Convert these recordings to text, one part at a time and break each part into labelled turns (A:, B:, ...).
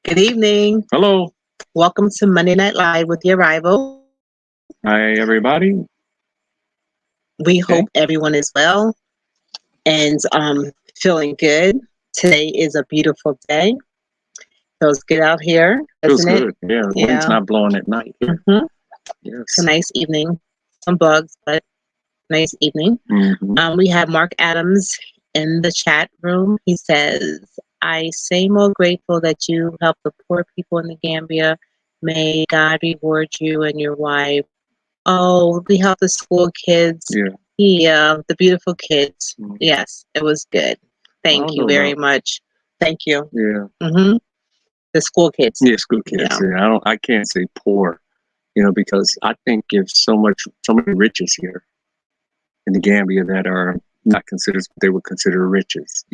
A: Good evening.
B: Hello.
A: Welcome to Monday Night Live with your rival.
B: Hi, everybody.
A: We
B: Okay.
A: hope everyone is well and feeling good. Today is a beautiful day. Feels good out here,
B: Feels
A: doesn't it?
B: good. Yeah, the wind's
A: Yeah.
B: not blowing at night here.
A: hmm It's a
B: Yes.
A: nice evening. Some bugs, but nice evening.
B: hmm
A: We have Mark Adams in the chat room. He says, I say more grateful that you help the poor people in the Gambia. May God reward you and your wife. Oh, we help the school kids.
B: Yeah.
A: Yeah, the beautiful kids.
B: Mhm.
A: Yes, it was good.
B: I
A: Thank
B: don't
A: you
B: know
A: very
B: about.
A: much. Thank you.
B: Yeah.
A: The school kids.
B: Yeah, school kids.
A: Yeah.
B: Yeah. I can't say poor, because I think there's so many riches here in the Gambia that are not considered what they would consider riches.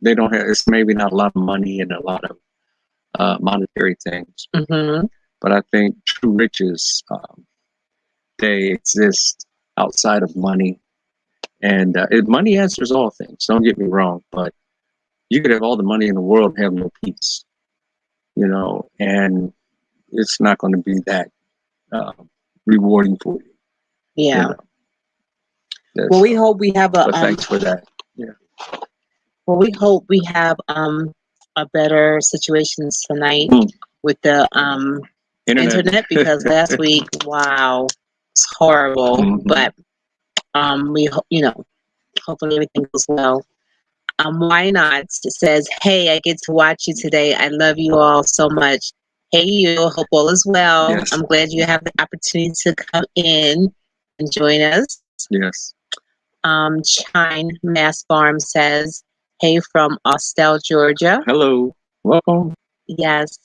B: They don't have. It's maybe not a lot of money and a lot of monetary things,
A: hmm
B: but I think true riches they exist outside of money. And money answers all things. Don't get me wrong, but you could have all the money in the world and have no peace, and it's not going to be that uh, rewarding for you. You
A: Yeah.
B: know,
A: Well,
B: That's,
A: we hope we have
B: but thanks for that. Yeah.
A: a better situations tonight
B: Mm.
A: with the
B: Internet.
A: internet because last week, wow, it's horrible.
B: Mhm.
A: But hopefully everything goes well. Why not? It says, hey, I get to watch you today. I love you all so much. Hey, you. Hope all is well.
B: Yes.
A: I'm glad you have the opportunity to come in and join us.
B: Yes.
A: Chine Mass Farm says, hey, from Austell, Georgia.
B: Hello. Welcome.
A: Yes.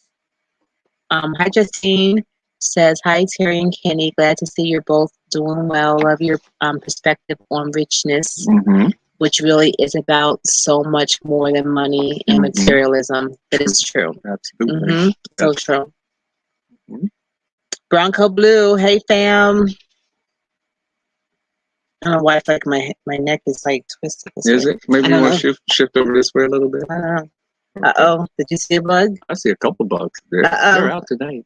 A: Hi, Justine says, hi, Terry and Kenny. Glad to see you're both doing well. Love your perspective on richness,
B: Mm-hmm.
A: which really is about so much more than money and materialism. That is true.
B: Absolutely.
A: So true.
B: Mhm.
A: Bronco Blue, hey fam. I don't know why I feel like my neck is like twisted this
B: Is
A: way.
B: it? Maybe
A: I
B: you
A: don't
B: want
A: know.
B: to shift over this way a little bit.
A: I don't know.
B: Okay.
A: Uh-oh. Did you see a bug?
B: I see a couple bugs. They're
A: Uh-oh.
B: out tonight.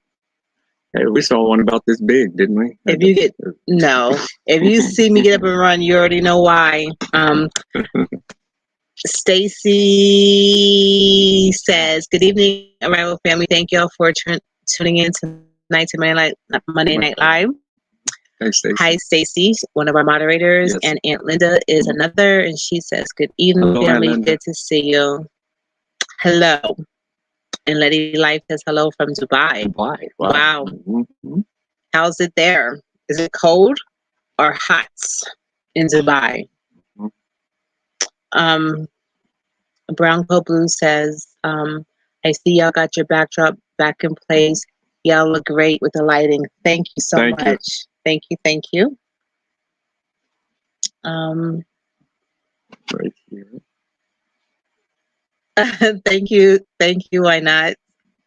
B: Hey, we saw one about this big, didn't we?
A: If you see me get up and run, you already know why. Stacy says, good evening, Arrival family. Thank y'all for tuning in tonight to Monday Night Live.
B: Hey, Stacey.
A: Hi, Stacy, one of our moderators,
B: Yes.
A: and Aunt Linda is another, and she says, good evening,
B: Hello,
A: family.
B: Aunt Linda.
A: Good to see you. Hello. And Lady Life says hello from Dubai.
B: Dubai.
A: Wow.
B: Mm-hmm.
A: How's it there? Is it cold or hot in Dubai? Brown Coat Blue says, I see y'all got your backdrop back in place. Y'all look great with the lighting. Thank you so
B: Thank you.
A: much. Thank you.
B: Right here.
A: Thank you. Why not?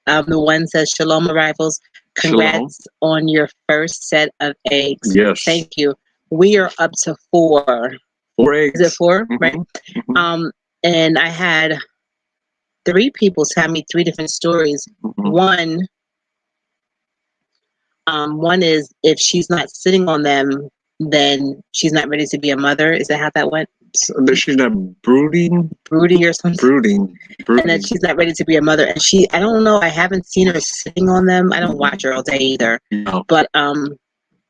A: The one says, Shalom Arrivals. Congrats on your first set of eggs.
B: Yes.
A: Thank you. We are up to 4.
B: 4 eggs.
A: Is it 4?
B: Mm-hmm.
A: Right.
B: Mm-hmm.
A: And I had 3 people tell me 3 different stories.
B: Mm-hmm.
A: One is if she's not sitting on them, then she's not ready to be a mother. Is that how that went?
B: So that she's not brooding
A: or something.
B: Brooding.
A: And that she's not ready to be a mother. And I don't know. I haven't seen her sitting on them. I don't watch her all day either.
B: No.
A: But I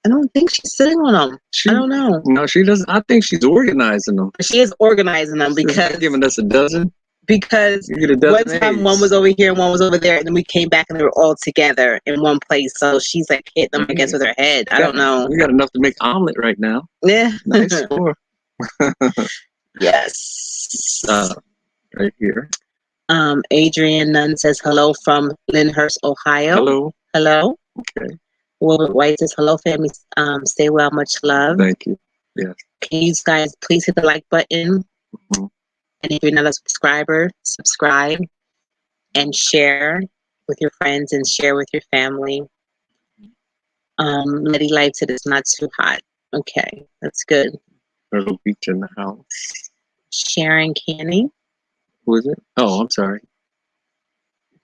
A: don't think she's sitting on them. I don't know.
B: No, she doesn't. I think she's organizing them.
A: She is organizing them because
B: she's giving us a dozen.
A: Because
B: you get a dozen
A: one time
B: eggs.
A: one was over here and one was over there, and then we came back and they were all together in one place. So she's like hit them, I guess, with her head. I don't know.
B: You got enough to make omelet right now.
A: Yeah.
B: Nice 4.
A: Yes.
B: Right here.
A: Adrian Nunn says hello from Lyndhurst, Ohio. Hello.
B: Okay.
A: Wilbert White says hello, family. Stay well, much love.
B: Thank you. Yes.
A: Can you guys please hit the like button?
B: Mm-hmm.
A: And if you're not a subscriber, subscribe and share with your friends and share with your family. Letty Light said it's not too hot. Okay, that's good.
B: Little Beach in the house.
A: Sharon Canny.
B: Who is it? Oh, I'm sorry.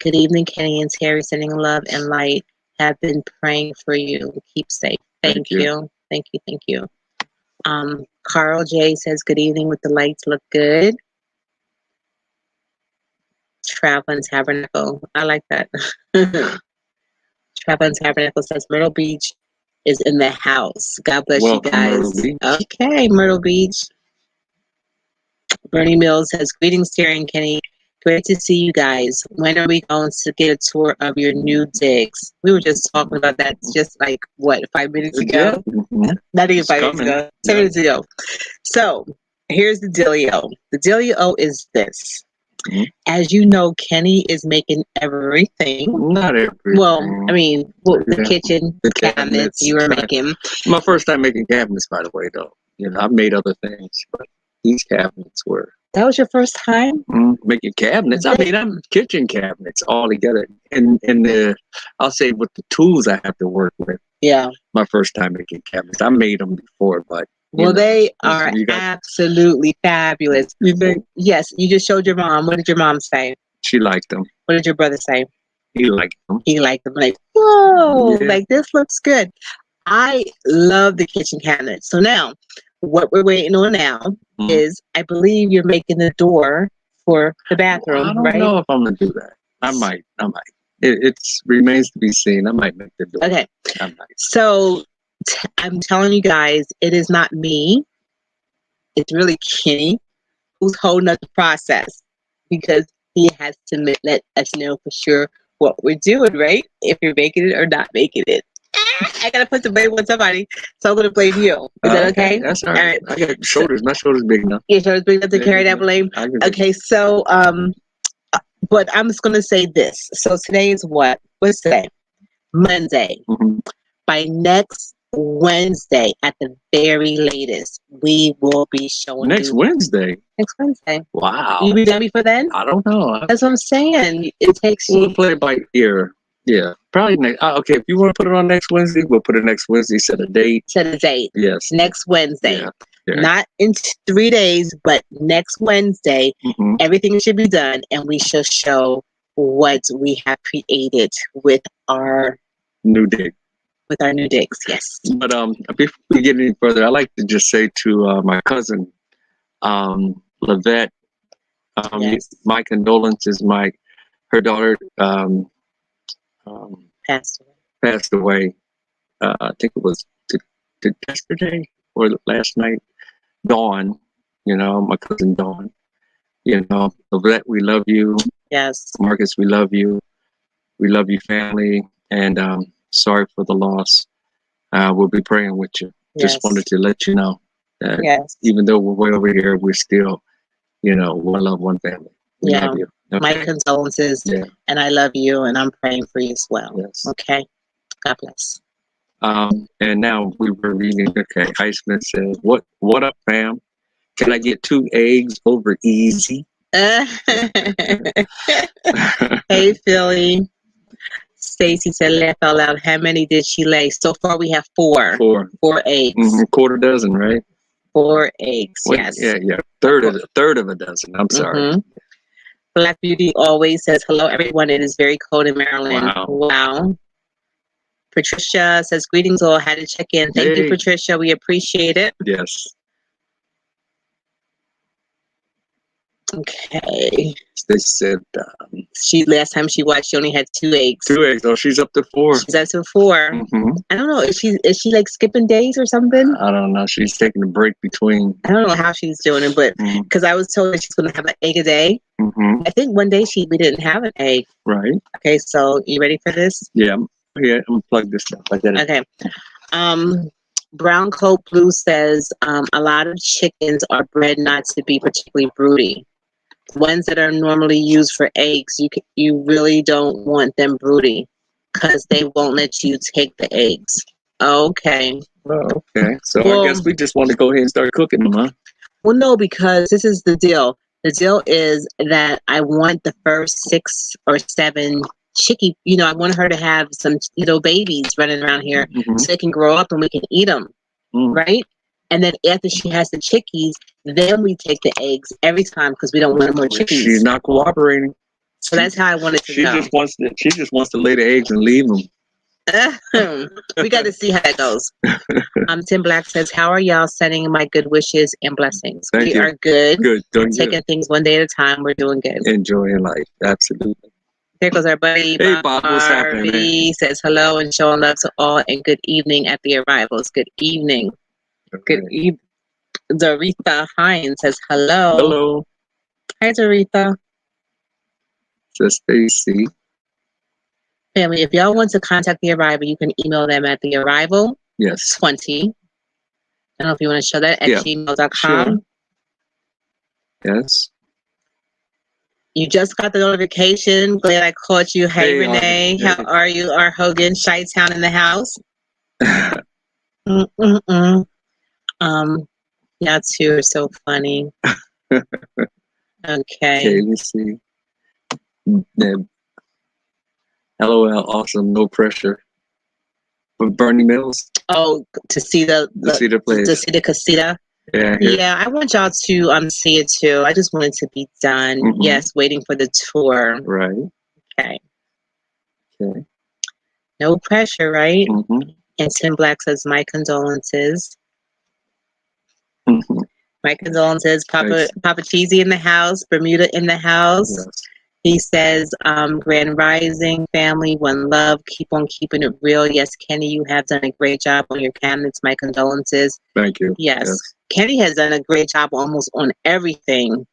A: Good evening, Kenny and Terry. Sending love and light. Have been praying for you. Keep safe. Thank you. Thank you. Thank you. Carl J says, good evening with the lights look good. Traveling Tabernacle. I like that. Traveling Tabernacle says, Myrtle Beach is in the house. God bless
B: Welcome,
A: you guys.
B: Myrtle Beach.
A: Okay, Myrtle Beach. Bernie Mills says, greetings, Terry and Kenny. Great to see you guys. When are we going to get a tour of your new digs? We were just talking about that just like, what, 5 minutes ago?
B: Yeah.
A: Not even
B: It's
A: 5 minutes
B: coming.
A: ago. 10 minutes ago. So here's the dealio. The dealio is this.
B: Mhm.
A: As you know, Kenny is making everything.
B: Not everything.
A: Well, I mean, the
B: Yeah.
A: kitchen
B: The
A: cabinets you were making.
B: My first time making cabinets, by the way, though. You know, I've made other things, but these cabinets were
A: That was your first time?
B: making cabinets. I mean, I'm kitchen cabinets all together, and I'll say with the tools I have to work with.
A: Yeah.
B: My first time making cabinets. I made them before, but
A: Well, they are
B: you got-
A: absolutely fabulous.
B: You think?
A: Yes, you just showed your mom. What did your mom say?
B: She liked them.
A: What did your brother say?
B: He liked them.
A: He liked them. Like, whoa,
B: Yeah.
A: like this looks good. I love the kitchen cabinets. So now, what we're waiting on now is, I believe you're making the door for the bathroom,
B: I don't
A: right?
B: know if I'm gonna do that. I might. It remains to be seen. I might make the door.
A: Okay.
B: I might.
A: So I'm telling you guys, it is not me. It's really Kenny who's holding up the process, because he has to let us know for sure what we're doing, right? If you're making it or not making it. I gotta put the blame on somebody, so I'm gonna blame you. Is that okay?
B: That's all right. I got shoulders. My shoulders big enough.
A: Your shoulders big enough to carry that blame. Okay, so but I'm just gonna say this. So today is what? What's today? Monday.
B: Mm-hmm.
A: By next Wednesday, at the very latest, we will be showing
B: Next Wednesday.
A: Next Wednesday.
B: Wow.
A: You be done before then?
B: I don't know.
A: That's what I'm saying. It takes you.
B: We'll play it by ear. Yeah, probably next. Okay, if you want to put it on next Wednesday, we'll put it next Wednesday. Set a date.
A: Set a date.
B: Yes.
A: Next Wednesday.
B: Yeah.
A: Not in 3 days, but next Wednesday.
B: Mm-hmm.
A: Everything should be done, and we shall show what we have created with our
B: new dig.
A: With our new digs, yes.
B: But before we get any further, I'd like to just say to my cousin, Lavette,
A: Yes.
B: my condolences. Her daughter passed away. I think it was yesterday or last night. Dawn, my cousin Dawn. Lavette, we love you.
A: Yes.
B: Marcus, we love you. We love you, family, and sorry for the loss. We'll be praying with you.
A: Yes.
B: Just wanted to let you know that
A: yes.
B: even though we're way over here, we're still, one love, one family. We love you. Okay?
A: My condolences, and I love you, and I'm praying for you as well.
B: Yes.
A: Okay. God bless.
B: And now we were reading. Okay, Iceman says, "What up, fam? Can I get 2 eggs over easy?"
A: Hey, Philly. Stacy said, laugh out loud. How many did she lay? So far, we have 4. 4 eggs.
B: Mm-hmm. Quarter dozen, right?
A: 4 eggs. Yes.
B: Yeah. Third of a dozen. I'm sorry.
A: Mm-hmm. Black Beauty always says, hello, everyone. It is very cold in Maryland. Wow. Patricia says, greetings all. Had to check in. Thank you, Patricia. We appreciate it.
B: Yes.
A: Okay.
B: They said
A: last time she watched, she only had 2 eggs.
B: 2 eggs. Oh, she's up to 4.
A: She's up to 4.
B: Mm-hmm.
A: I don't know. Is she like skipping days or something?
B: I don't know. She's taking a break between.
A: I don't know how she's doing it, but because I was told that she's going to have an egg a day.
B: Mm-hmm.
A: I think one day we didn't have an egg.
B: Right.
A: Okay, so you ready for this?
B: Yeah. I'm gonna plug this up.
A: Okay. Brown Coat Blue says a lot of chickens are bred not to be particularly broody. Ones that are normally used for eggs, you really don't want them broody because they won't let you take the eggs. Okay.
B: Oh, okay. So I guess we just want to go ahead and start cooking them, huh?
A: Well, no, because this is the deal. The deal is that I want the first 6 or 7 chickie. I want her to have some little babies running around here so they can grow up and we can eat them, right? And then after she has the chickies, then we take the eggs every time because we don't want more chickies.
B: She's not cooperating.
A: So that's how I wanted to
B: She
A: go.
B: just wants to lay the eggs and leave them.
A: We got to see how that goes. Tim Black says, "How are y'all sending my good wishes and blessings?
B: Thank
A: We
B: you.
A: are good.
B: Good, doing
A: Taking
B: good.
A: things one day at a time. We're doing good."
B: Enjoying life, absolutely.
A: There goes our buddy
B: Hey, Bob, what's happening, man?
A: Harvey. Says hello and showing love to all and good evening at the arrivals. Good evening. Good
B: Okay.
A: evening. Doretha Hines says hello.
B: Hello,
A: Hi, Doretha.
B: says Stacy.
A: Family, if y'all want to contact the arrival, you can email them at the arrival20.
B: Yes.
A: I don't know if you want to show that at
B: Yeah,
A: gmail.com.
B: sure. Yes.
A: You just got the notification. Glad I caught you. Hey, Renee.
B: Hey.
A: How are you? R. Hogan, Chi-Town in the house. Mm-mm-mm. Y'all two are so funny. Okay.
B: Let's see. Yeah. LOL, awesome, no pressure. From Bernie Mills
A: Oh, to see the
B: to see the place.
A: to see the casita.
B: Yeah.
A: Yeah, I want y'all to see it too. I just want it to be done.
B: Mhm.
A: Yes, waiting for the tour.
B: Right.
A: Okay.
B: Okay.
A: No pressure, right?
B: Mhm.
A: And Tim Black says, "My condolences."
B: Mhm.
A: My condolences. Papa
B: Nice.
A: Papa Cheesy in the house. Bermuda in the house.
B: Yes.
A: He says, Grand Rising family, one love, keep on keeping it real. Yes, Kenny, you have done a great job on your cabinets. My condolences.
B: Thank you.
A: Yes. Kenny has done a great job almost on everything.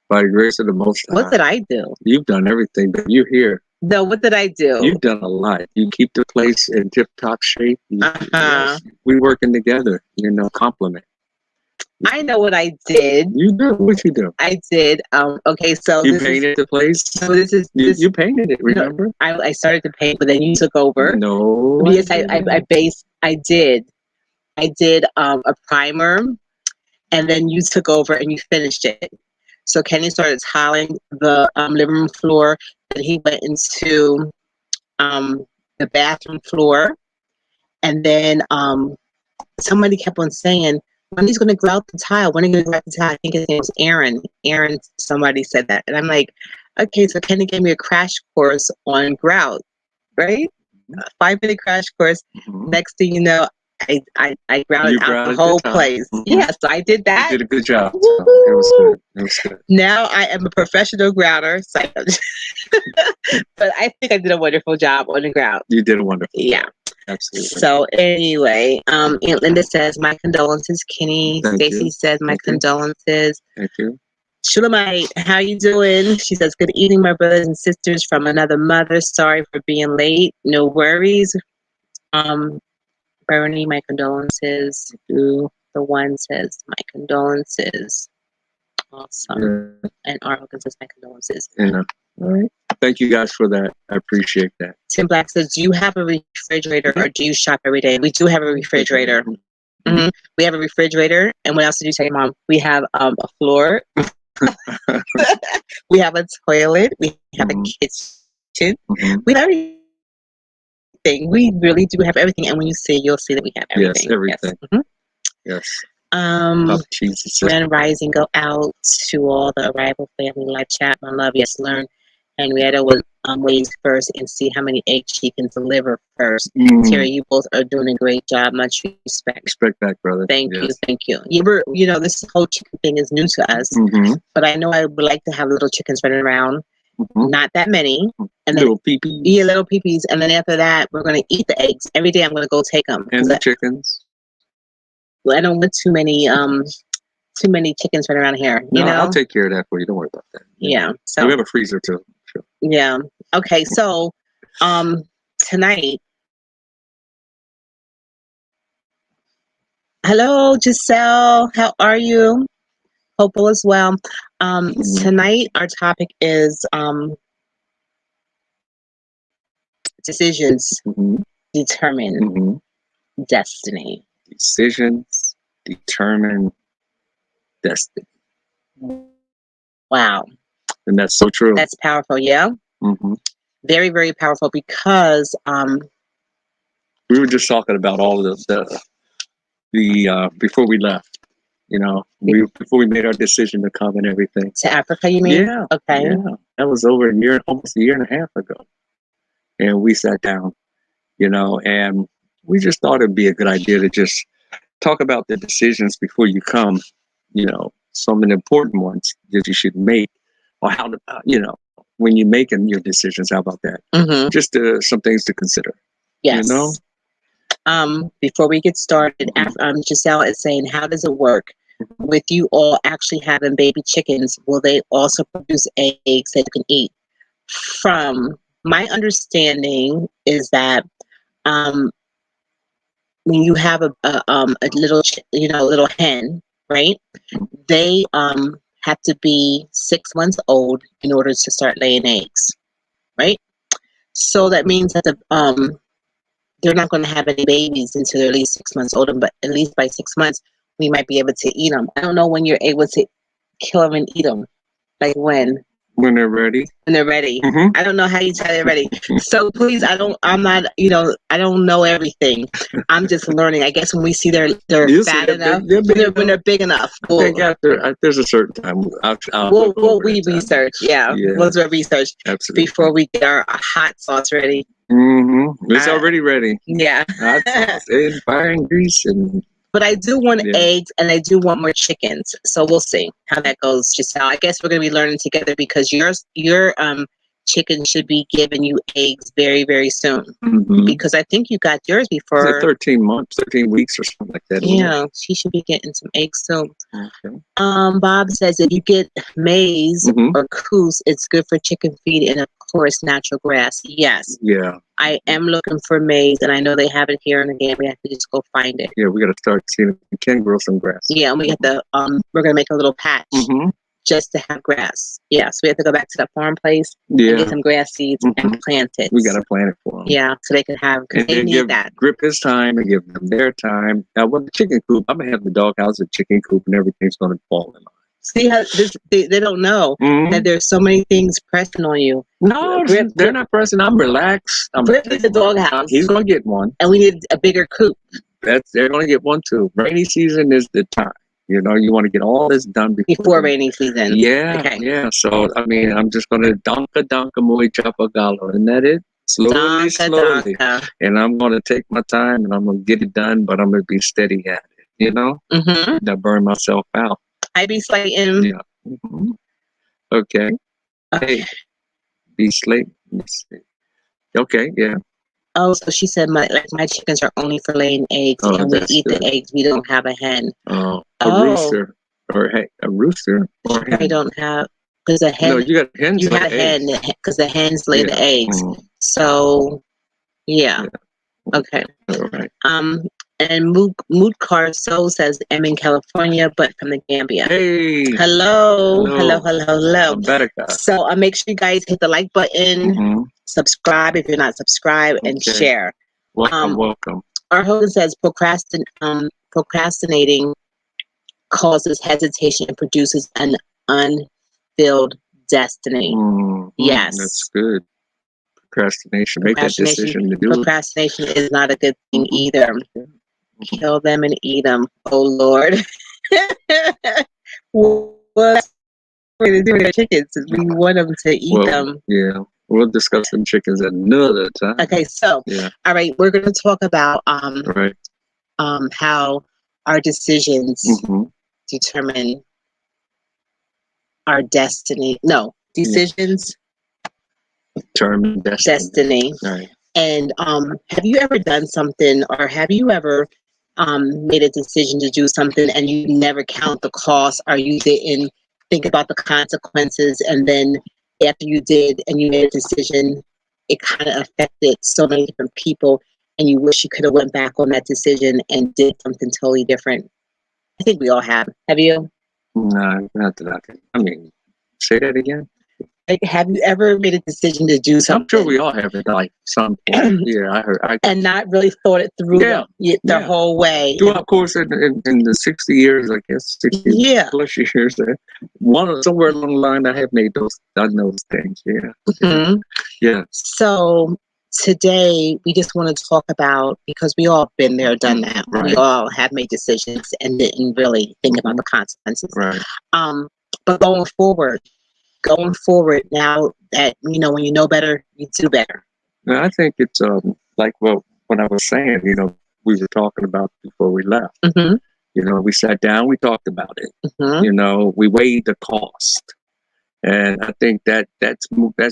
B: By the grace of the Most High.
A: What did I do?
B: You've done everything, but you're here.
A: No, what did I do?
B: You've done a lot. You keep the place in tip-top shape.
A: Uh-huh.
B: Yes. We working together. Compliment.
A: I know what I did.
B: You do. What you do?
A: I did. Okay, so
B: you painted the place.
A: So this is
B: you painted it. Remember?
A: No, I started to paint, but then you took over.
B: No.
A: Yes, I did. I did a primer, and then you took over and you finished it. So Kenny started tiling the living room floor, and he went into the bathroom floor, and then somebody kept on saying, "When he's going to grout the tile? When are you going to grout the tile?" I think his name was Aaron. Aaron, somebody said that. And I'm like, okay, so Kenny gave me a crash course on grout, right? A 5-minute crash course.
B: Mhm.
A: Next thing you know, I grouted out the whole place.
B: Mhm.
A: Yeah, so I did that.
B: You did a good job. So it was good. It was good.
A: Now I am a professional grouter. So but I think I did a wonderful job on the grout.
B: You did a wonderful
A: Yeah.
B: job. Absolutely.
A: So anyway, Aunt Linda says, "My condolences, Kenny."
B: Thank
A: Stacy
B: you.
A: says, "My
B: Thank you.
A: condolences."
B: Thank you.
A: Shulamite, how you doing? She says, "Good evening, my brothers and sisters from another mother. Sorry for being late. No worries." Bernie, my condolences. The one says, "My condolences." Awesome.
B: Yeah.
A: And Arnold says, "My condolences."
B: Yeah. All right. Thank you guys for that. I appreciate that.
A: Tim Black says, "Do you have a refrigerator or do you shop every day?" We do have a refrigerator. Mm-hmm. We have a refrigerator. And what else did you say, Mom? We have a floor. We have a toilet. We have a kitchen.
B: Mhm.
A: We have everything. We really do have everything. And when you see it, you'll see that we have everything.
B: Yes, everything.
A: Yes. Mm-hmm.
B: Yes. Jesus.
A: Grand Rising go out to all the arrival family. Live chat, my love. Yes, learn. Henrietta was waiting first and see how many eggs she can deliver first. Terry, you both are doing a great job. Much respect.
B: Respect back, brother.
A: Thank you. This whole chicken thing is new to us, but I know I would like to have little chickens running around. Not that many. And then,
B: little peepees.
A: Yeah, little peepees. And then after that, we're going to eat the eggs. Every day I'm going to go take them.
B: And the chickens.
A: Well, I don't want too many chickens running around here. You know?
B: I'll take care of that for you. Don't worry about that.
A: Yeah. So
B: we have a freezer too. Sure.
A: Yeah. Okay. So, tonight. Hello, Giselle. How are you? Hope all is well. Tonight our topic is decisions determine destiny.
B: Decisions determine destiny.
A: Wow.
B: And that's so true.
A: That's powerful. Yeah. Very, very powerful because
B: we were just talking about all of the before we left, before we made our decision to come and everything.
A: To Africa, you mean?
B: Yeah.
A: Okay.
B: Yeah. That was over a year, almost a year and a half ago. And we sat down, and we just thought it'd be a good idea to just talk about the decisions before you come, some of the important ones that you should make, or how to, when you're making your decisions. How about that?
A: Mm-hmm.
B: Just some things to consider.
A: Yes. Before we get started, Giselle is saying, how does it work with you all actually having baby chickens? Will they also produce eggs that you can eat? From my understanding is that when you have a little little hen, right? They have to be 6 months old in order to start laying eggs, right? So that means that they're not going to have any babies until they're at least 6 months old, but at least by 6 months we might be able to eat them. I don't know when you're able to kill them and eat them, like when
B: they're ready.
A: When they're ready.
B: Mm-hmm.
A: I don't know how you tell they're ready. So please, I don't know everything. I'm just learning. I guess when we see they're fat enough, when they're big enough.
B: There's a certain time.
A: We'll research. Yeah. We'll do a research.
B: Absolutely.
A: Before we get our hot sauce ready.
B: Mm-hmm. It's already ready.
A: Yeah.
B: Hot sauce and fire and grease and.
A: But I do want eggs, and I do want more chickens. So we'll see how that goes, Giselle. I guess we're going to be learning together because your chicken should be giving you eggs very, very soon.
B: Mm-hmm.
A: Because I think you got yours before
B: 13 weeks or something like that.
A: Yeah, she should be getting some eggs soon.
B: Okay.
A: Bob says if you get maize or coos, it's good for chicken feed and of course natural grass. Yes.
B: Yeah.
A: I am looking for maize, and I know they have it here in the game. We have to just go find it.
B: Yeah, we got to start seeing if we can grow some grass.
A: Yeah, and we have to. We're gonna make a little patch just to have grass. Yeah, so we have to go back to the farm place and get some grass seeds and plant it.
B: We got to plant it for them.
A: Yeah, so they can have.
B: And
A: they need that.
B: Grip his time and give them their time. Now, with the chicken coop, I'm gonna have the doghouse, the chicken coop, and everything's gonna fall in line.
A: See how they don't know that there's so many things pressing on you.
B: No, they're not pressing. I'm relaxed.
A: Grip is the doghouse.
B: He's gonna get one,
A: and we need a bigger coop.
B: They're gonna get one too. Rainy season is the time. You want to get all this done
A: before rainy season.
B: Yeah,
A: okay.
B: Yeah. So I mean, I'm just gonna donka muy chapagalo, isn't that it? Slowly. And I'm gonna take my time and I'm gonna get it done, but I'm gonna be steady at it. Not burn myself out.
A: I be slating.
B: Yeah. Mm-hmm. Okay. Hey, be slating. Okay. Yeah.
A: Oh, so she said my chickens are only for laying eggs, and we eat the eggs. We don't have a hen.
B: Oh, rooster or a rooster. Or
A: I don't have because a hen.
B: No, you got hens.
A: You got a hen because the hens lay the eggs.
B: Mm-hmm.
A: So, yeah. Okay.
B: All right.
A: And Mutkar Soul says, I'm in California, but from the Gambia.
B: Hey.
A: Hello.
B: America.
A: So make sure you guys hit the like button, subscribe if you're not subscribed, and share.
B: Welcome.
A: Our Hogan says, procrastinating causes hesitation and produces an unfilled destiny. Yes.
B: That's good. Procrastination. Make that decision to do it.
A: Procrastination is not a good thing either. Kill them and eat them. Oh, Lord. What we're going to do with our chickens is we want them to eat them.
B: Yeah. We'll discuss them chickens another time.
A: Okay, so, all right, we're going to talk about how our decisions determine our destiny. No, decisions
B: determine
A: destiny.
B: Right.
A: And have you ever done something, or have you ever made a decision to do something and you never count the cost, or you didn't think about the consequences, and then after you did and you made a decision, it kind of affected so many different people, and you wish you could have went back on that decision and did something totally different? I think we all have. Have you?
B: No, not that I mean, say that again.
A: Like, have you ever made a decision to do something?
B: I'm sure we all have it, like some point. Yeah, I heard.
A: And not really thought it through the whole way.
B: Throughout, of course, in the 60 years, I guess, 60 plus years, somewhere along the line, I have done those things. Yeah. Yeah.
A: So today, we just want to talk about, because we all been there, done that. Right. We all have made decisions and didn't really think about the consequences.
B: Right.
A: But going forward, going forward now that, when you know better, you do better?
B: Now, I think it's like what I was saying. We were talking about before we left.
A: Mm-hmm.
B: We sat down, we talked about it.
A: Mm-hmm.
B: We weighed the cost, and I think that's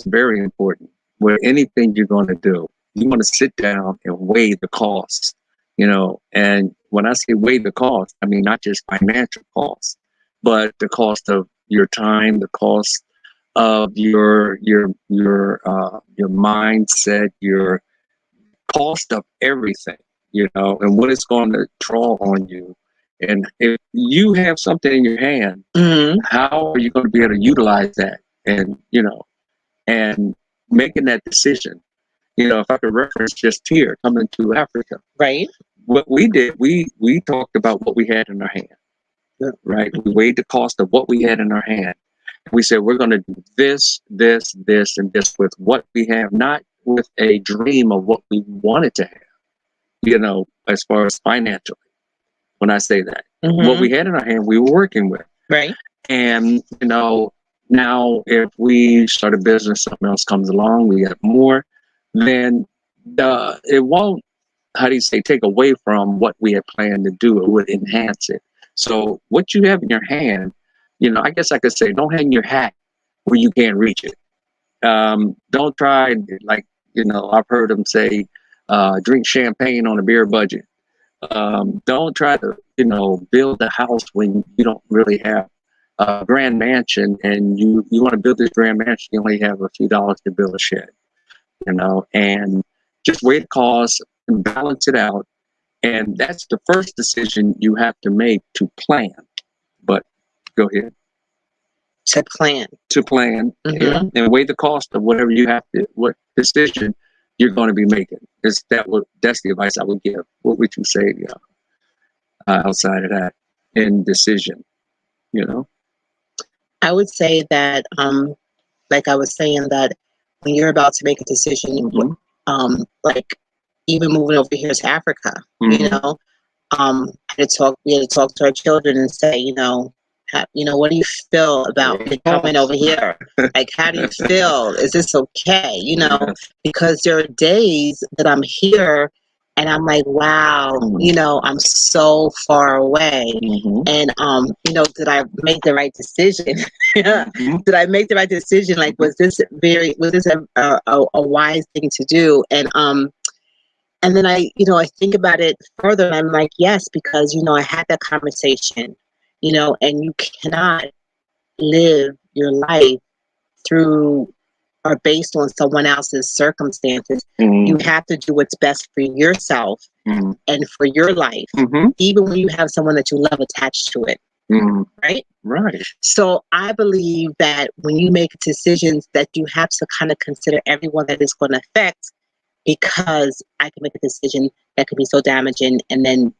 B: very important. With anything you're going to do, you want to sit down and weigh the cost. And when I say weigh the cost, I mean not just financial cost, but the cost of your time, the cost of your mindset, your cost of everything, and what it's going to draw on you. And if you have something in your hand,
A: Mm-hmm.
B: how are you going to be able to utilize that? And making that decision. If I could reference just here coming to Africa,
A: Right.
B: what we did, we talked about what we had in our hand,
A: Yeah.
B: right? We weighed the cost of what we had in our hand. We said we're going to do this, this, this, and this with what we have, not with a dream of what we wanted to have, as far as financially. When I say that, what we had in our hand, we were working with.
A: Right.
B: And, now if we start a business, something else comes along, we get more, then it won't, take away from what we had planned to do. It would enhance it. So what you have in your hand, I guess I could say, don't hang your hat where you can't reach it. Don't try, like, I've heard them say, drink champagne on a beer budget. Don't try to, build a house when you don't really have a grand mansion, and you want to build this grand mansion, you only have a few dollars to build a shed, and just weigh the costs and balance it out. And that's the first decision you have to make, to plan. But go ahead.
A: To plan.
B: Yeah, and weigh the cost of whatever you have to, what decision you're going to be making. That's the advice I would give. What would you say outside of that in decision?
A: I would say that, like I was saying, that when you're about to make a decision, like even moving over here to Africa, I had to talk to our children and say, what do you feel about me coming over here? Like, how do you feel? Is this okay? Because there are days that I'm here and I'm like, wow, I'm so far away. And, did I make the right decision? Did I make the right decision? Like, was this a wise thing to do? And then I think about it further, and I'm like, yes, because, I had that conversation, and you cannot live your life through or based on someone else's circumstances. You have to do what's best for yourself and for your life, even when you have someone that you love attached to it. Right?
B: Right.
A: So I believe that when you make decisions, that you have to kind of consider everyone that is going to affect, because I can make a decision that could be so damaging, and then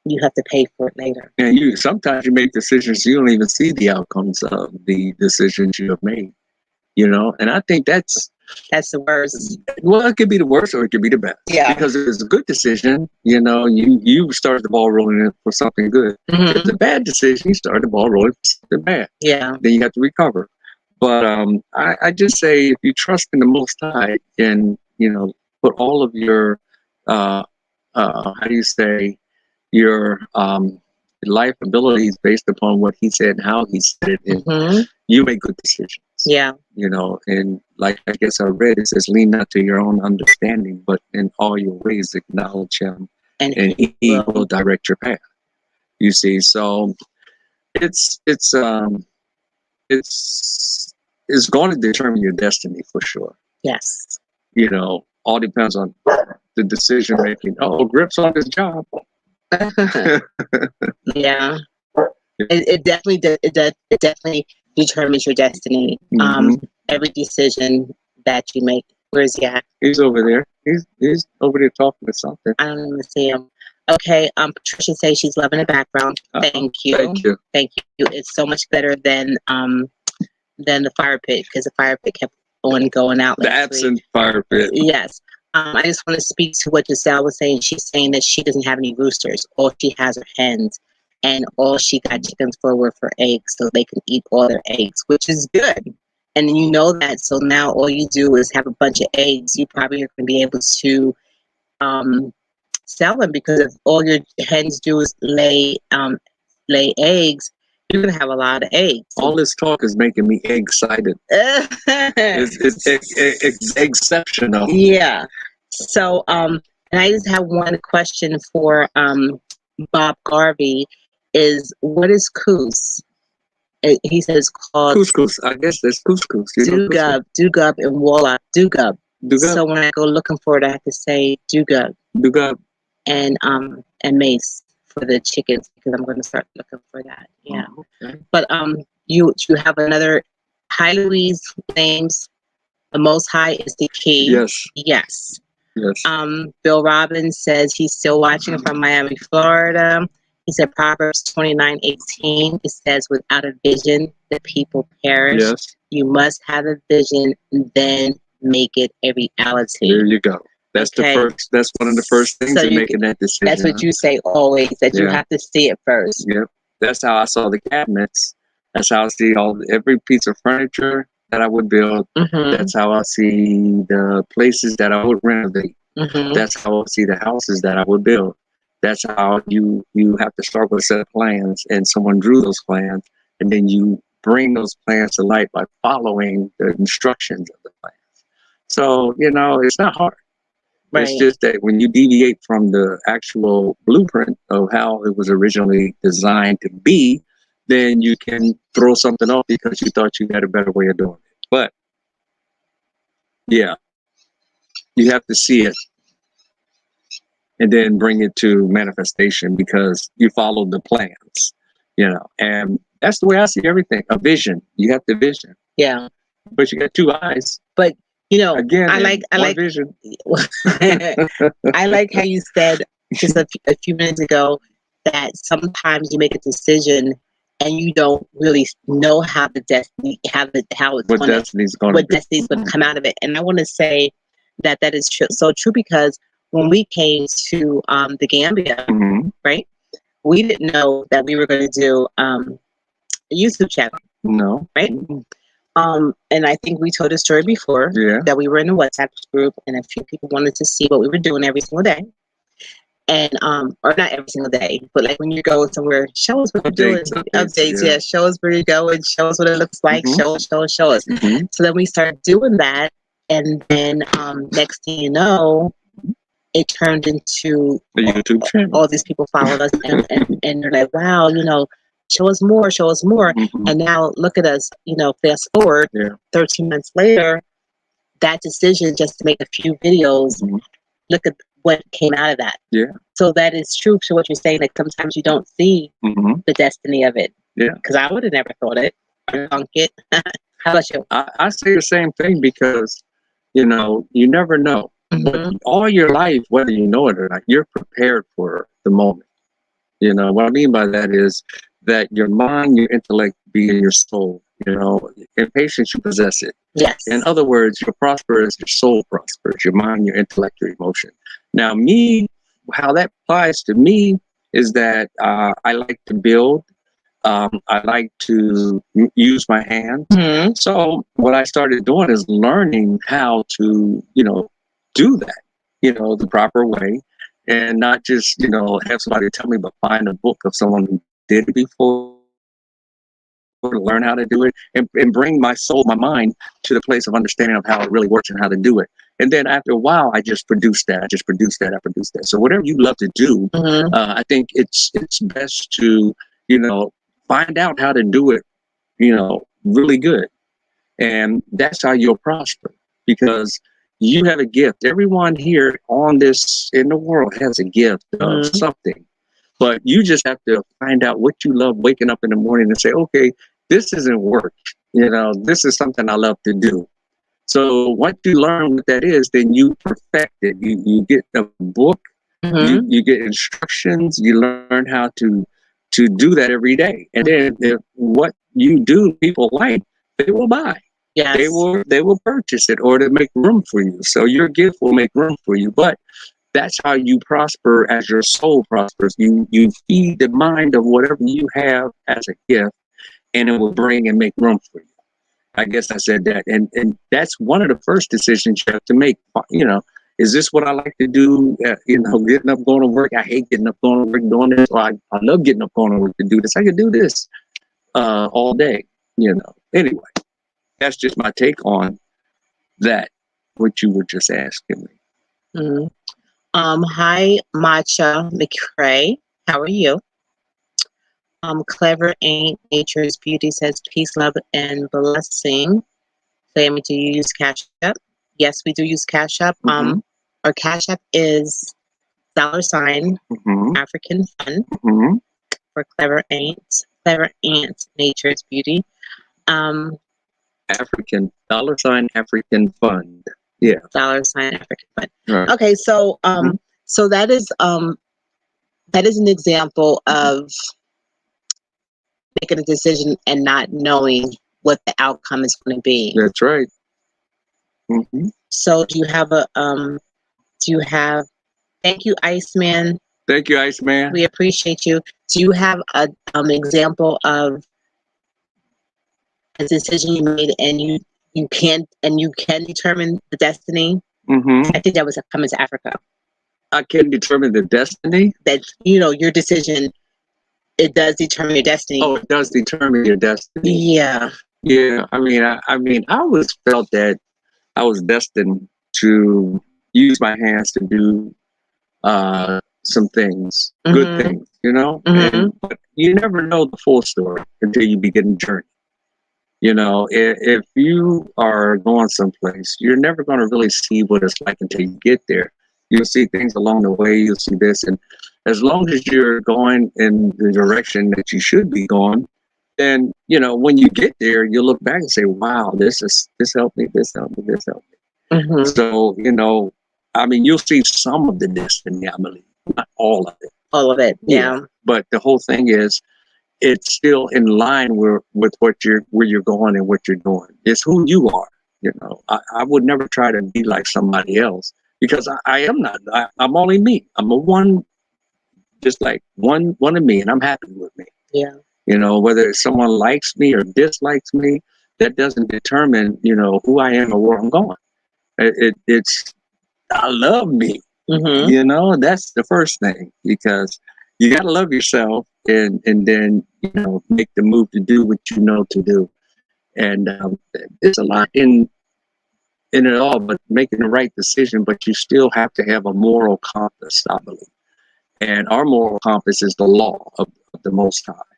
A: you have to pay for it later.
B: And sometimes you make decisions, you don't even see the outcomes of the decisions you have made, and I think that's
A: the worst.
B: Well, it could be the worst or it could be the best.
A: Yeah.
B: Because if it's a good decision, you start the ball rolling for something good. If it's a bad decision, you start the ball rolling for something bad.
A: Yeah.
B: Then you have to recover. But I just say, if you trust in the Most High and, put all of your, your life abilities based upon what he said and how he said it, and you make good decisions.
A: Yeah.
B: And like I guess I read, it says, lean not to your own understanding, but in all your ways acknowledge him, and he will direct your path. You see, so it's going to determine your destiny for sure.
A: Yes.
B: All depends on the decision making. Oh, Grip's on his job.
A: Yeah. It definitely determines your destiny. Every decision that you make. Where's he at?
B: He's over there. He's over there talking to something.
A: I don't even see him. Okay. Patricia says she's loving the background. Thank you. Thank you. It's so much better than the fire pit, because the fire pit kept on going out.
B: The absent fire pit.
A: Yes. I just want to speak to what Giselle was saying. She's saying that she doesn't have any roosters. All she has are hens. and all she got chickens for were for eggs, so they can eat all their eggs, which is good. And you know that, so now all you do is have a bunch of eggs. You probably are going to be able to sell them, because if all your hens do is lay eggs, you're going to have a lot of eggs.
B: All this talk is making me excited. It's exceptional.
A: Yeah. So, and I just have one question for Bob Garvey. Is what is coos? He says called
B: Couscous. I guess that's couscous.
A: Dugub and Wallach. Dugub.
B: Dugub.
A: So when I go looking for it, I have to say Dugub and mace for the chickens, because I'm going to start looking for that. Yeah.
B: Oh, okay.
A: But you have another. Hi, Louise. Names. The Most High is the key.
B: Yes.
A: Bill Robbins says he's still watching from Miami, Florida. He said Proverbs 29:18. It says, "Without a vision, the people perish."
B: Yes.
A: You must have a vision, and then make it a reality.
B: There you go. That's the first. That's one of the first things in making that decision.
A: That's what you say always. That you have to see it first.
B: Yep. That's how I saw the cabinets. That's how I see every piece of furniture that I would build.
A: Mm-hmm.
B: That's how I see the places that I would renovate.
A: Mm-hmm.
B: That's how I see the houses that I would build. That's how you have to start with a set of plans, and someone drew those plans, and then you bring those plans to light by following the instructions of the plans. So, it's not hard. Right. It's just that when you deviate from the actual blueprint of how it was originally designed to be, then you can throw something off because you thought you had a better way of doing it. But yeah, you have to see it and then bring it to manifestation because you followed the plans, and that's the way I see everything. A vision. You have the vision.
A: Yeah.
B: But you got two eyes.
A: But
B: again,
A: I like
B: vision.
A: I like how you said just a few minutes ago that sometimes you make a decision and you don't really know how the destiny, what destiny's going to come out of it. And I want to say that is true. So true, because when we came to the Gambia,
B: mm-hmm.
A: right, we didn't know that we were going to do a YouTube channel.
B: No.
A: Right? And I think we told a story before that we were in a WhatsApp group and a few people wanted to see what we were doing every single day. And or not every single day, but like when you go somewhere, show us what you're doing. Updates, show us where you go and show us what it looks like.
B: Mm-hmm.
A: Show us. Mm-hmm. So then we started doing that, and then next thing you know, it turned into
B: the YouTube channel.
A: All these people followed us, and they're like, wow, show us more.
B: Mm-hmm.
A: And now look at us, fast forward 13 months later, that decision just to make a few videos,
B: mm-hmm.
A: look at what came out of that.
B: Yeah.
A: So that is true to what you're saying. Like sometimes you don't see
B: mm-hmm.
A: the destiny of it.
B: Yeah.
A: Because I would have never thought it. Dunk it. How about you?
B: I say the same thing because, you never know.
A: Mm-hmm.
B: But all your life, whether you know it or not, you're prepared for the moment. What I mean by that is that your mind, your intellect, be in your soul. In patience, you possess it.
A: Yes.
B: In other words, you're prosperous, your soul prospers, your mind, your intellect, your emotion. Now, how that applies to me is that I like to build. I like to use my hands.
A: Mm-hmm.
B: So what I started doing is learning how to, do that, the proper way, and not just, have somebody tell me, but find a book of someone who did it before, to learn how to do it, and bring my soul, my mind to the place of understanding of how it really works and how to do it. And then after a while, I just produce that. I produce that. So whatever you love to do,
A: mm-hmm.
B: I think it's best to, find out how to do it, really good. And that's how you'll prosper, because you have a gift. Everyone here in the world has a gift of
A: mm-hmm.
B: something. But you just have to find out what you love, waking up in the morning and say, okay, this isn't work. This is something I love to do. So once you learn what that is, then you perfect it. You get a book,
A: mm-hmm.
B: you get instructions, you learn how to do that every day. And then if what you do, people like, they will buy.
A: Yes.
B: They will purchase it or to make room for you. So your gift will make room for you. But that's how you prosper as your soul prospers. You feed the mind of whatever you have as a gift, and it will bring and make room for you. I guess I said that, and that's one of the first decisions you have to make. You know, is this what I like to do? You know, getting up, going to work. I hate getting up, going to work, doing this. Or I love getting up, going to work to do this. I could do this all day. You know. Anyway, that's just my take on that. What you were just asking me.
A: Mm. Hi, Matcha McCray. How are you? Clever Ain't Nature's Beauty says peace, love, and blessing. Sammy, do you use Cash App? Yes, we do use Cash App.
B: Mhm.
A: Our Cash App is $
B: Mhm.
A: African Fun
B: Mhm.
A: for Clever Aunt Nature's Beauty.
B: African African Fund. Yeah.
A: $ African Fun.
B: Right.
A: Okay, so
B: Mhm.
A: so that is an example of making a decision and not knowing what the outcome is going to be.
B: That's right. Mhm.
A: So do you have thank you, Iceman.
B: Thank you, Iceman.
A: We appreciate you. Do you have a example of a decision you made and you can determine the destiny?
B: Mhm.
A: I think that was Coming to Africa.
B: I can determine the destiny.
A: That your decision, it does determine your destiny.
B: Oh, it does determine your destiny.
A: Yeah.
B: Yeah. I mean, I always felt that I was destined to use my hands to do some things, good
A: Mhm.
B: things, you know.
A: Mhm.
B: But you never know the full story until you begin the journey. You know, if you are going someplace, you're never going to really see what it's like until you get there. You'll see things along the way. You'll see this, and as long as you're going in the direction that you should be going, then you know when you get there, you'll look back and say, "Wow, this helped me. This helped me. This helped me."
A: Mhm.
B: So you know, I mean, you'll see some of the destiny, I believe, not all of it.
A: All of it. Yeah.
B: But the whole thing is, it's still in line with what where you're going and what you're doing. It's who you are. You know, I would never try to be like somebody else because I am not. I'm only me. I'm a one, just like one of me, and I'm happy with me.
A: Yeah.
B: You know, whether someone likes me or dislikes me, that doesn't determine who I am or where I'm going. It's I love me.
A: Mhm.
B: You know, that's the first thing because you got to love yourself and then make the move to do what you know to do. And there's a lot in it all, but making the right decision. But you still have to have a moral compass, I believe. And our moral compass is the law of the Most High,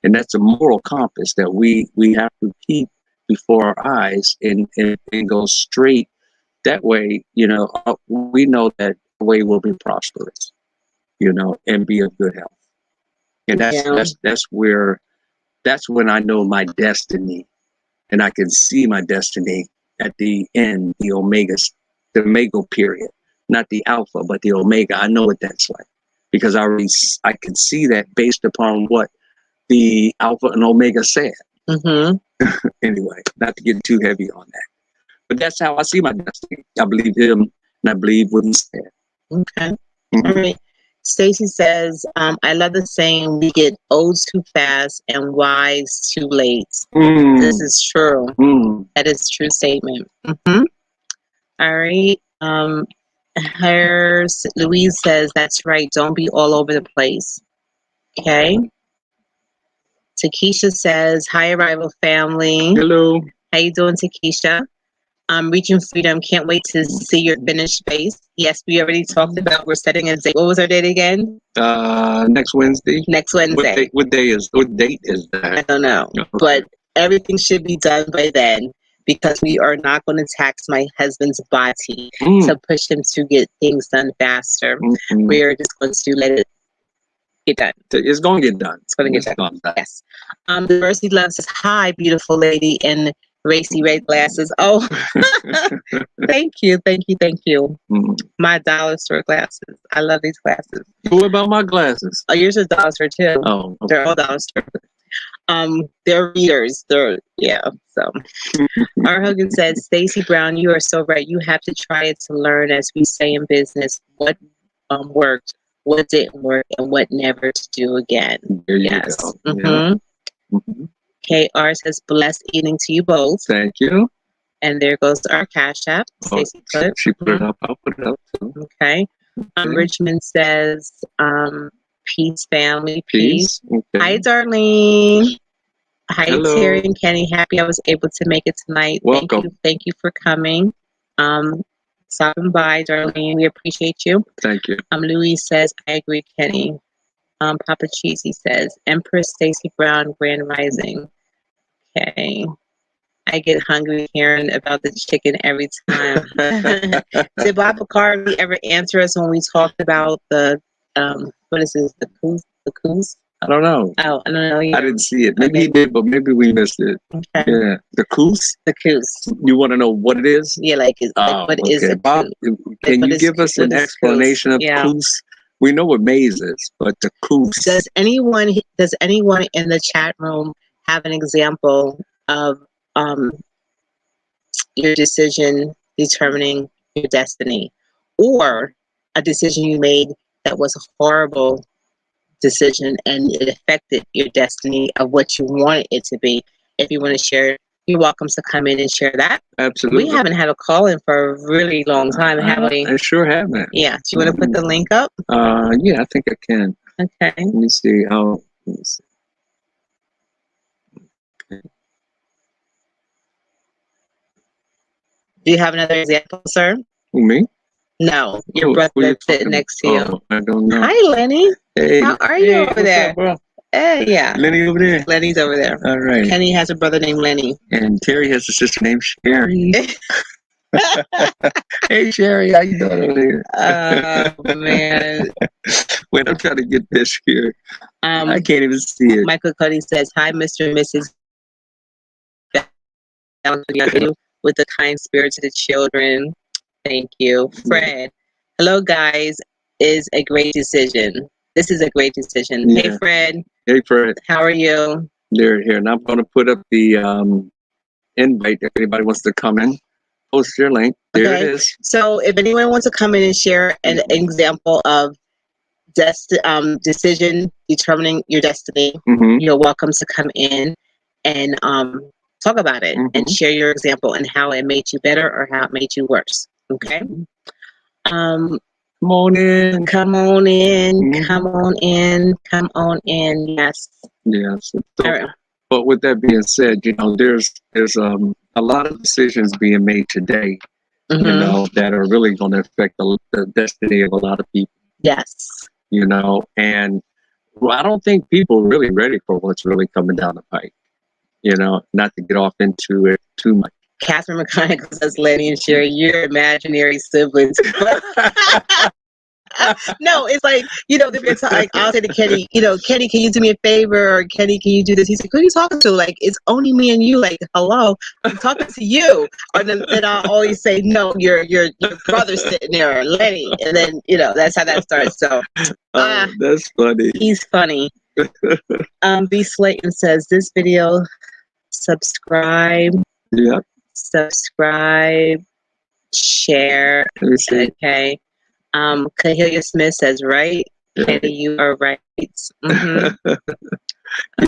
B: and that's a moral compass that we have to keep before our eyes and go straight. That way, we know that the way will be prosperous, and be of good health. And that's when I know my destiny, and I can see my destiny at the end, the omega period, not the alpha, but the omega. I know what that's like because I can see that based upon what the alpha and omega said.
A: Mhm.
B: Anyway, not to get too heavy on that, but that's how I see my destiny. I believe him, and I believe what he said.
A: Okay.
B: Mhm.
A: All right. Stacy says, I love the saying, we get old too fast and wise too late. This is true. That is a true statement. Mm-hmm. All right. Louise says, that's right. Don't be all over the place. Okay. Takesha says, hi, Arrival family.
B: Hello.
A: How you doing, Takesha? Reaching Freedom. Can't wait to see your finished space. Yes, we already talked about we're setting a date. What was our date again?
B: Next Wednesday.
A: Next Wednesday.
B: What date is that?
A: I don't know.
B: Okay.
A: But everything should be done by then because we are not going to tax my husband's body to push him to get things done faster.
B: Mm-hmm.
A: We are just going to let it get done.
B: It's going to get done.
A: It's going to get done. Yes. Diversity Love says, hi, beautiful lady in racy red glasses. Oh, thank you. Mm-hmm. My dollar store glasses. I love these glasses.
B: What about my glasses?
A: Oh, yours are dollar store too.
B: Oh, okay.
A: They're all dollar store. They're readers. So our Hogan said, Stacy Brown, you are so right. You have to try it to learn, as we say in business, what worked, what didn't work, and what never to do again.
B: There you
A: Yes.
B: go.
A: Mm-hmm.
B: Yeah.
A: KR says, blessed evening to you both.
B: Thank you.
A: And there goes our Cash App. Stacy put.
B: She put it up. I'll put it up too.
A: Okay. Richmond says, peace, family, peace.
B: Okay.
A: Hi, Darlene. Hi,
B: Hello.
A: Terry and Kenny. Happy I was able to make it tonight.
B: Welcome.
A: Thank you for coming. Stopping by, Darlene. We appreciate you.
B: Thank you.
A: Louis says, I agree, Kenny. Papa Cheesy says, Empress Stacy Brown, Grand Rising. Okay. I get hungry hearing about the chicken every time. Did Bob Picard ever answer us when we talked about the what is this? The coos?
B: I don't know.
A: Oh, I don't know either.
B: I didn't see it. Maybe he did, but maybe we missed it.
A: Okay.
B: Yeah. The coos?
A: The coos.
B: You want to know what it is?
A: Yeah, what is a
B: Bob,
A: coos?
B: can you give us an explanation of coos? We know what maize is, but the coos.
A: Does anyone in the chat room have an example of your decision determining your destiny, or a decision you made that was a horrible decision and it affected your destiny of what you wanted it to be? If you want to share, you're welcome to come in and share that.
B: Absolutely.
A: We haven't had a call in for a really long time, have we?
B: I sure haven't.
A: Yeah. Do you want to put the link up?
B: Yeah, I think I can.
A: Okay.
B: Let me see. Let me see. Okay.
A: Do you have another example, sir?
B: Who, me?
A: No, your brother that's sitting next to you.
B: Oh, I don't know.
A: Hi, Lenny.
B: Hey,
A: how are you over there?
B: Up, bro?
A: Yeah.
B: Lenny over there.
A: Lenny's over there.
B: All right.
A: Kenny has a brother named Lenny.
B: And Terry has a sister named Sherry. Hey, Sherry, how you doing over here?
A: Oh, man.
B: Wait, I'm trying to get this here. I can't even see it.
A: Michael Cody says, hi, Mr. and Mrs. with the kind spirit to the children. Thank you. Fred, hello, guys. Is a great decision. This is a great decision. Yeah. Hey, Fred.
B: Hey, Fred.
A: How are you?
B: They're here. And I'm going to put up the invite if anybody wants to come in. Post your link. There it is.
A: So if anyone wants to come in and share an example of decision determining your destiny, you're welcome to come in and talk about it and share your example and how it made you better or how it made you worse. Okay.
B: Come on in.
A: Come on in. Come on in. Come on in. Yes.
B: Yes. So, but with that being said, there's a lot of decisions being made today, that are really going to affect the destiny of a lot of people.
A: Yes.
B: And I don't think people are really ready for what's really coming down the pike. Not to get off into it too much.
A: Catherine McConaughey says, Lenny and Sherry, you're imaginary siblings. No, it's like, like I'll say to Kenny, Kenny, can you do me a favor? Or Kenny, can you do this? He's like, who are you talking to? Like, it's only me and you. Like, hello, I'm talking to you. Or then I'll always say, no, your brother's sitting there, or Lenny. And then, that's how that starts. So
B: that's funny.
A: He's funny. B. Slayton says, this video, subscribe.
B: Yep.
A: Subscribe, share.
B: Let me see.
A: Okay. Cahilia Smith says, right? Kenny, you are right. Okay.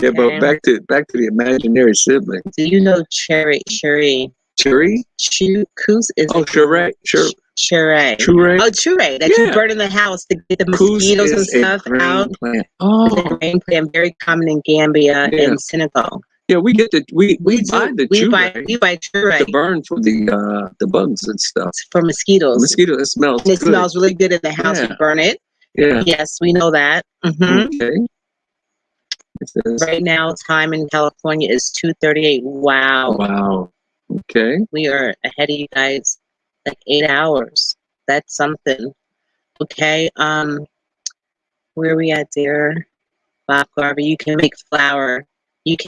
B: Yeah, but back to the imaginary sibling.
A: Do you know Cherry?
B: Cherry?
A: Coos is
B: Sheree.
A: Sheree. Oh, Sheree. That you burn in the house to get the mosquitoes and stuff out.
B: Plant. Oh.
A: It's a grain plant, very common in Gambia and Senegal.
B: Yeah, we get we buy Sheree to burn for the bugs and stuff.
A: For mosquitoes.
B: It smells good.
A: It smells really good in the house. We burn it.
B: Yeah.
A: Yes, we know that.
B: Okay.
A: Right now, time in California is 2:38. Wow.
B: Wow. Okay.
A: We are ahead of you guys, like 8 hours. That's something. Okay. Where are we at, dear? Bob Garvey, you can make flour. Put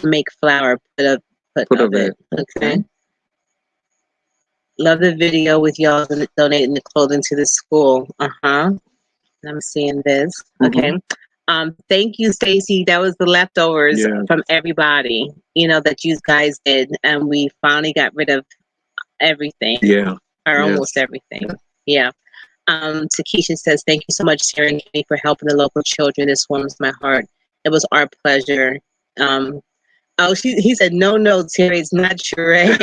A: of it. Okay. Love the video with y'all donating the clothing to the school. I'm seeing this. Okay. Thank you, Stacy. That was the leftovers
B: Yeah.
A: from everybody, that you guys did. And we finally got rid of everything,
B: Yeah.
A: or
B: Yes.
A: almost everything. Yeah. Takesha says, thank you so much, Terry and Kenny, for helping the local children. This warms my heart. It was our pleasure. He said, no, Terry, it's not Sheree.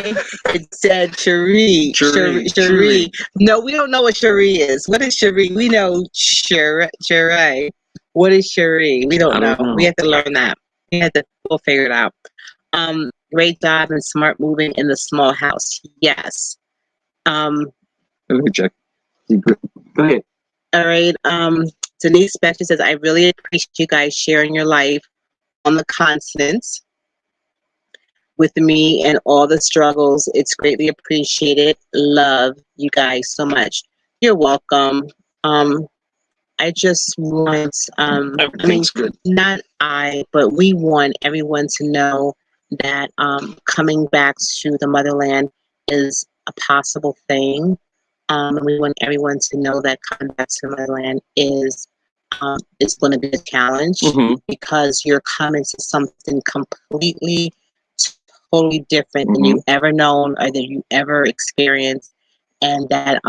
A: It said Cherie. Cherie. No, we don't know what Cherie is. What is Cherie? We know Sheree. What is Cherie? We don't know. We have to learn that. We'll figure it out. Great job and smart moving in the small house. Yes.
B: Let me check. Go ahead.
A: All right. Denise Spector says, I really appreciate you guys sharing your life on the continents with me and all the struggles. It's greatly appreciated. Love you guys so much. You're welcome. I just want,
B: Good.
A: not I, but we want everyone to know that coming back to the motherland is a possible thing. We want everyone to know that coming back to the motherland is going to be a challenge, because you're coming to something completely, totally different than you've ever known or that you ever experienced. And that,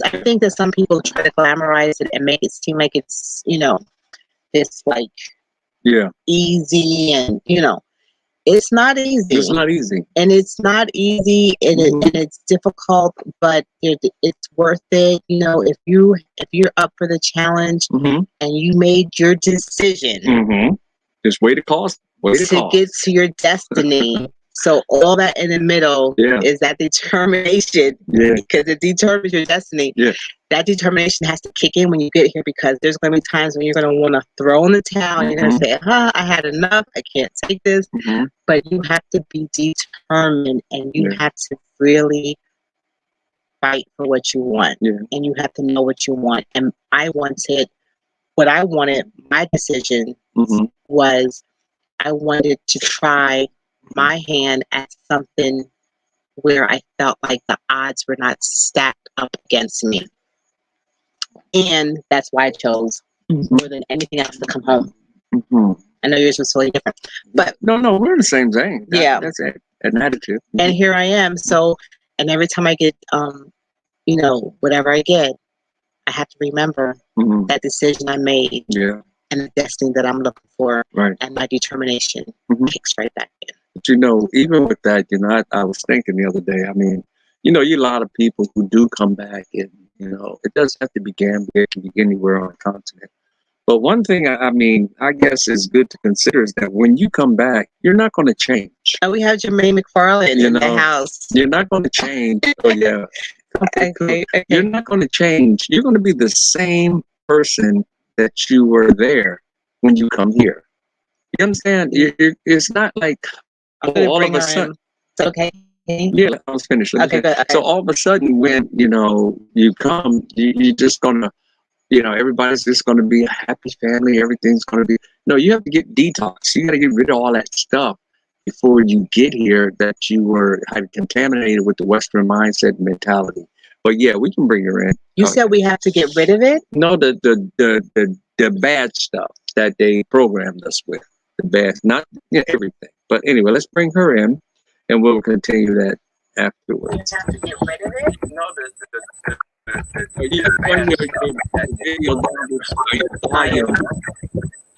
A: I think that some people try to glamorize it and make it seem like it's, it's like easy, and it's not easy.
B: It's not easy.
A: And it's not easy, and, and it's difficult, but it's worth it. If you're up for the challenge and you made your decision,
B: just wait to cost.
A: To get to your destiny. So all that in the middle is that determination, because it determines your destiny. That determination has to kick in when you get here, because there's going to be times when you're going to want to throw in the towel. And you're going to say, I had enough. I can't take this. But you have to be determined, and you have to really fight for what you want. And you have to know what you want. And what I wanted, my decision was, I wanted to try my hand at something where I felt like the odds were not stacked up against me. And that's why I chose more than anything else to come home. I know yours was totally different, but
B: no, we're in the same vein. That's an attitude.
A: And here I am. So, and every time I get, whatever I get, I have to remember that decision I made. And the destiny that I'm looking for, and my determination kicks right back in.
B: But even with that, I was thinking the other day. I mean, you're a lot of people who do come back, and it does have to be Gambia. It can be anywhere on the continent. But one thing, I guess is good to consider is that when you come back, you're not going to change.
A: Oh, we have Jermaine McFarland in the house.
B: You're not going to change. Oh yeah. Okay. You're not going to change. You're going to be the same person that you were there when you come here. You understand? It's not like all of a sudden.
A: It's okay.
B: Yeah, I was finished.
A: Okay, good.
B: So all of a sudden, when you come, you're just gonna, everybody's just gonna be a happy family. Everything's gonna be. No, you have to get detox. You got to get rid of all that stuff before you get here that you were contaminated with the Western mindset and mentality. But yeah, we can bring her in.
A: You said we have to get rid of it?
B: No, the bad stuff that they programmed us with. The bad, not everything. But anyway, let's bring her in, and we'll continue that afterwards.
A: We have to get rid of it?
B: No,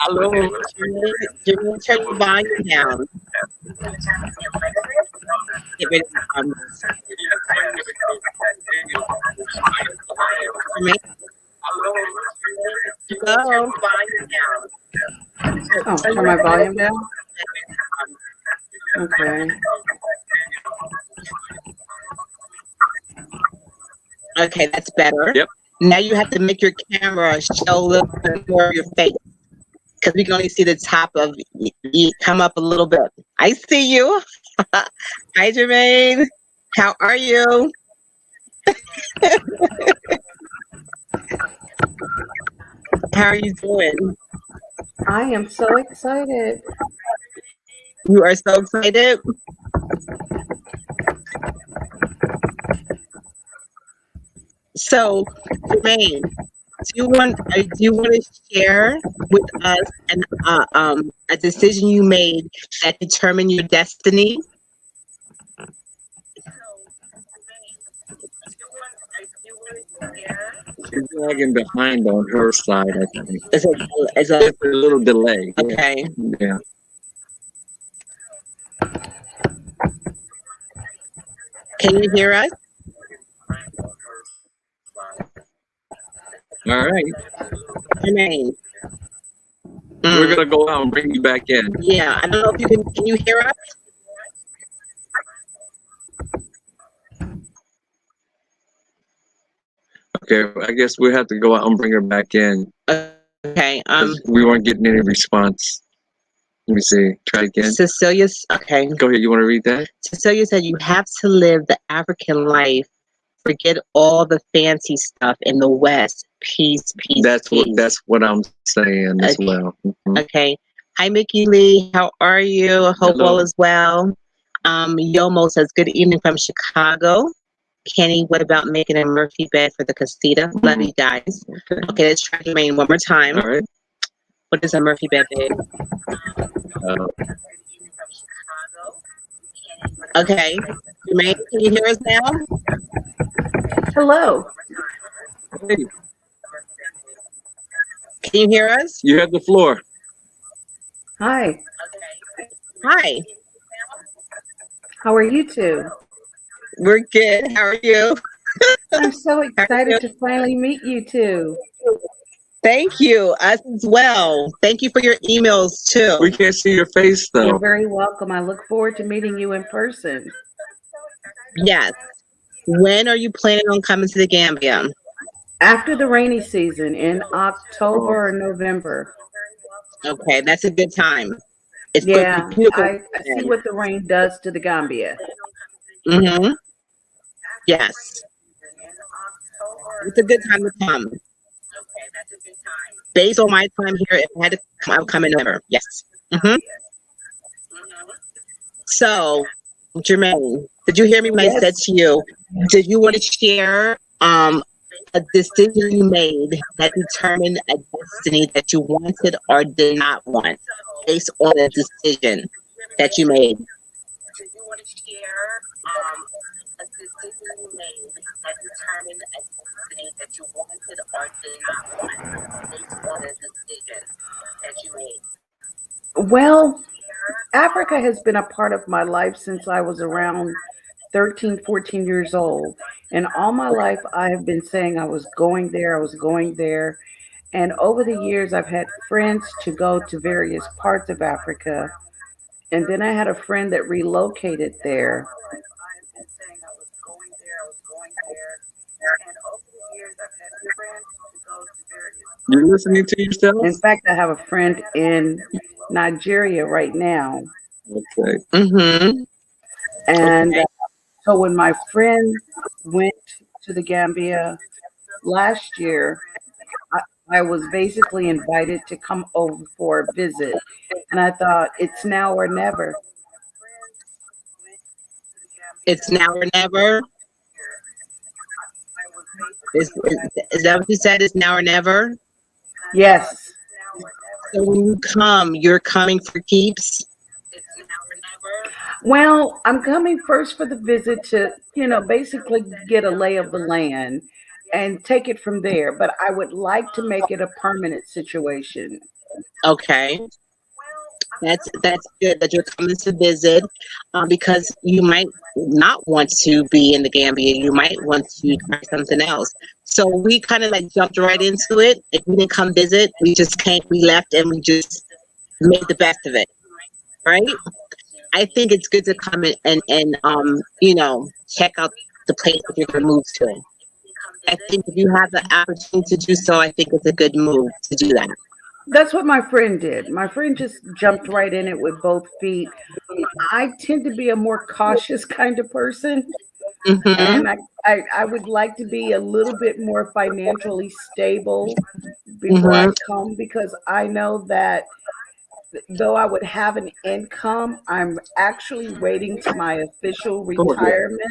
A: Hello, Jimmy, turn your volume down. Get rid of Hello.
C: Oh, turn my volume down? Okay.
A: Okay, that's better.
B: Yep.
A: Now you have to make your camera show a little bit more of your face, because we can only see the top of you. Come up a little bit. I see you. Hi, Jermaine. How are you? How are you doing?
C: I am so excited.
A: You are so excited. So, Jermaine, Do you want to share with us a decision you made that determined your destiny?
B: She's lagging behind on her side, I think.
A: Is a
B: Just a little delay. Yeah.
A: okay.
B: Yeah.
A: Can you hear us?
B: All right.
A: Jermaine.
B: We're gonna go out and bring you back in.
A: Yeah, I don't know if you can you hear us?
B: Okay, I guess we have to go out and bring her back in.
A: Okay.
B: 'Cause we weren't getting any response. Let me see. Try again.
A: Cecilia's okay.
B: Go ahead. You want to read that?
A: Cecilia said you have to live the African life. Forget all the fancy stuff in the West. Peace, peace,
B: That's
A: peace.
B: what I'm saying as
A: Okay.
B: well. Mhm.
A: Okay. Hi, Mickey Lee. How are you? I hope
B: Hello.
A: all is well. Yomo says, good evening from Chicago. Kenny, what about making a Murphy bed for the casita? Love you guys.
B: Okay.
A: Okay, let's try Jermaine one more time.
B: All right.
A: What is a Murphy bed, babe? Okay. Jermaine, can you hear us now?
C: Hello.
B: Hey,
A: Can you hear us?
B: you have the floor.
C: Hi.
A: Hi.
C: How are you two?
A: We're good. How are you?
C: I'm so
A: How are you?
C: excited to finally meet you two.
A: Thank you. Us as well. Thank you for your emails too.
B: We can't see your face
C: You're
B: though.
C: very welcome. I look forward to meeting you in person.
A: Yes. When are you planning on coming to the Gambia?
C: After the rainy season in October or November.
A: Okay, that's a good time. It's
C: Yeah,
A: good. Beautiful.
C: I see what the rain does to the Gambia.
A: Mm-hmm. Yes. It's a good time to come. Based on my time here, if I had to come, I would come in November. Yes. Mm-hmm. So, Jermaine, did you hear me when I said
C: Yes.
A: to you, did you want to share a decision you made that determined a destiny that you wanted or did not want based on a decision that you made? Did you want to share a decision you made that determined a destiny that you wanted or did not want based on a decision that you made?
C: Well, Africa has been a part of my life since I was around 13, 14 years old. And all my life, I have been saying I was going there, I was going there. And over the years, I've had friends to go to various parts of Africa. And then I had a friend that relocated there.
B: You're listening to yourself?
C: In fact, I have a friend in Nigeria right now.
B: Okay.
A: Mm-hmm.
C: And
A: Okay.
C: so when my friend went to the Gambia last year, I was basically invited to come over for a visit. And I thought, it's now or never.
A: It's now or never. Is that what you said? Is now or never?
C: Yes.
A: So when you come, you're coming for keeps?
C: Well, I'm coming first for the visit to, basically get a lay of the land and take it from there. But I would like to make it a permanent situation.
A: Okay. That's good that you're coming to visit, because you might not want to be in the Gambia. You might want to try something else. So we kind of like jumped right into it. If we didn't come visit, we just came, we left, and we just made the best of it, right? I think it's good to come in and check out the place that you're gonna move to. I think if you have the opportunity to do so, I think it's a good move to do that.
C: That's what my friend did. My friend just jumped right in it with both feet. I tend to be a more cautious kind of person.
A: Mm-hmm.
C: And I would like to be a little bit more financially stable before I come, because I know that though I would have an income, I'm actually waiting to my official retirement.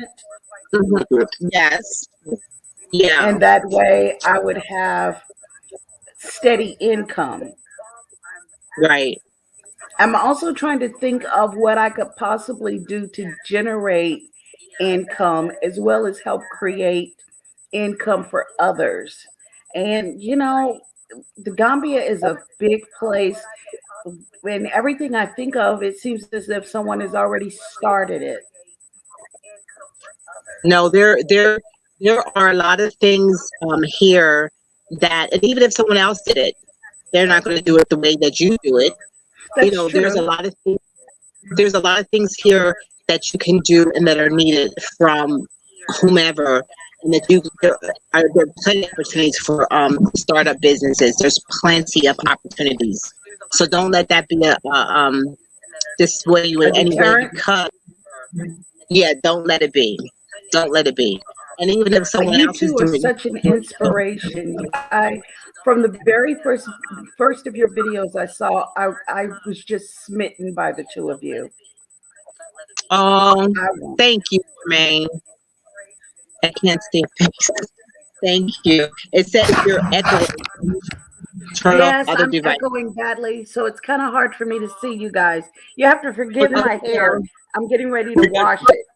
A: Mm-hmm. Yes. Yeah.
C: And that way I would have steady income.
A: Right.
C: I'm also trying to think of what I could possibly do to generate income as well as help create income for others. And the Gambia is a big place. When everything I think of, it seems as if someone has already started it.
A: No, there are a lot of things here that, and even if someone else did it, they're not going to do it the way that you do it.
C: That's
A: There's a
C: true.
A: lot of things. There's a lot of things here that you can do and that are needed from whomever, and that there are plenty of opportunities for startup businesses. There's plenty of opportunities. So don't let that be a dissuade you
C: A
A: in any way,
C: deterrent.
A: because yeah, don't let it be. Don't let it be. And even if someone
C: You
A: else is
C: two are
A: doing
C: such an inspiration. From the very first of your videos I saw, I was just smitten by the two of you.
A: oh,
C: I won't.
A: thank you, Jermaine. I can't see a face. Thank you. It says you're echoing. Turn off
C: Yes,
A: other
C: I'm
A: device.
C: echoing badly, so it's kind of hard for me to see you guys. You have to forgive my hair. I'm getting ready to wash it.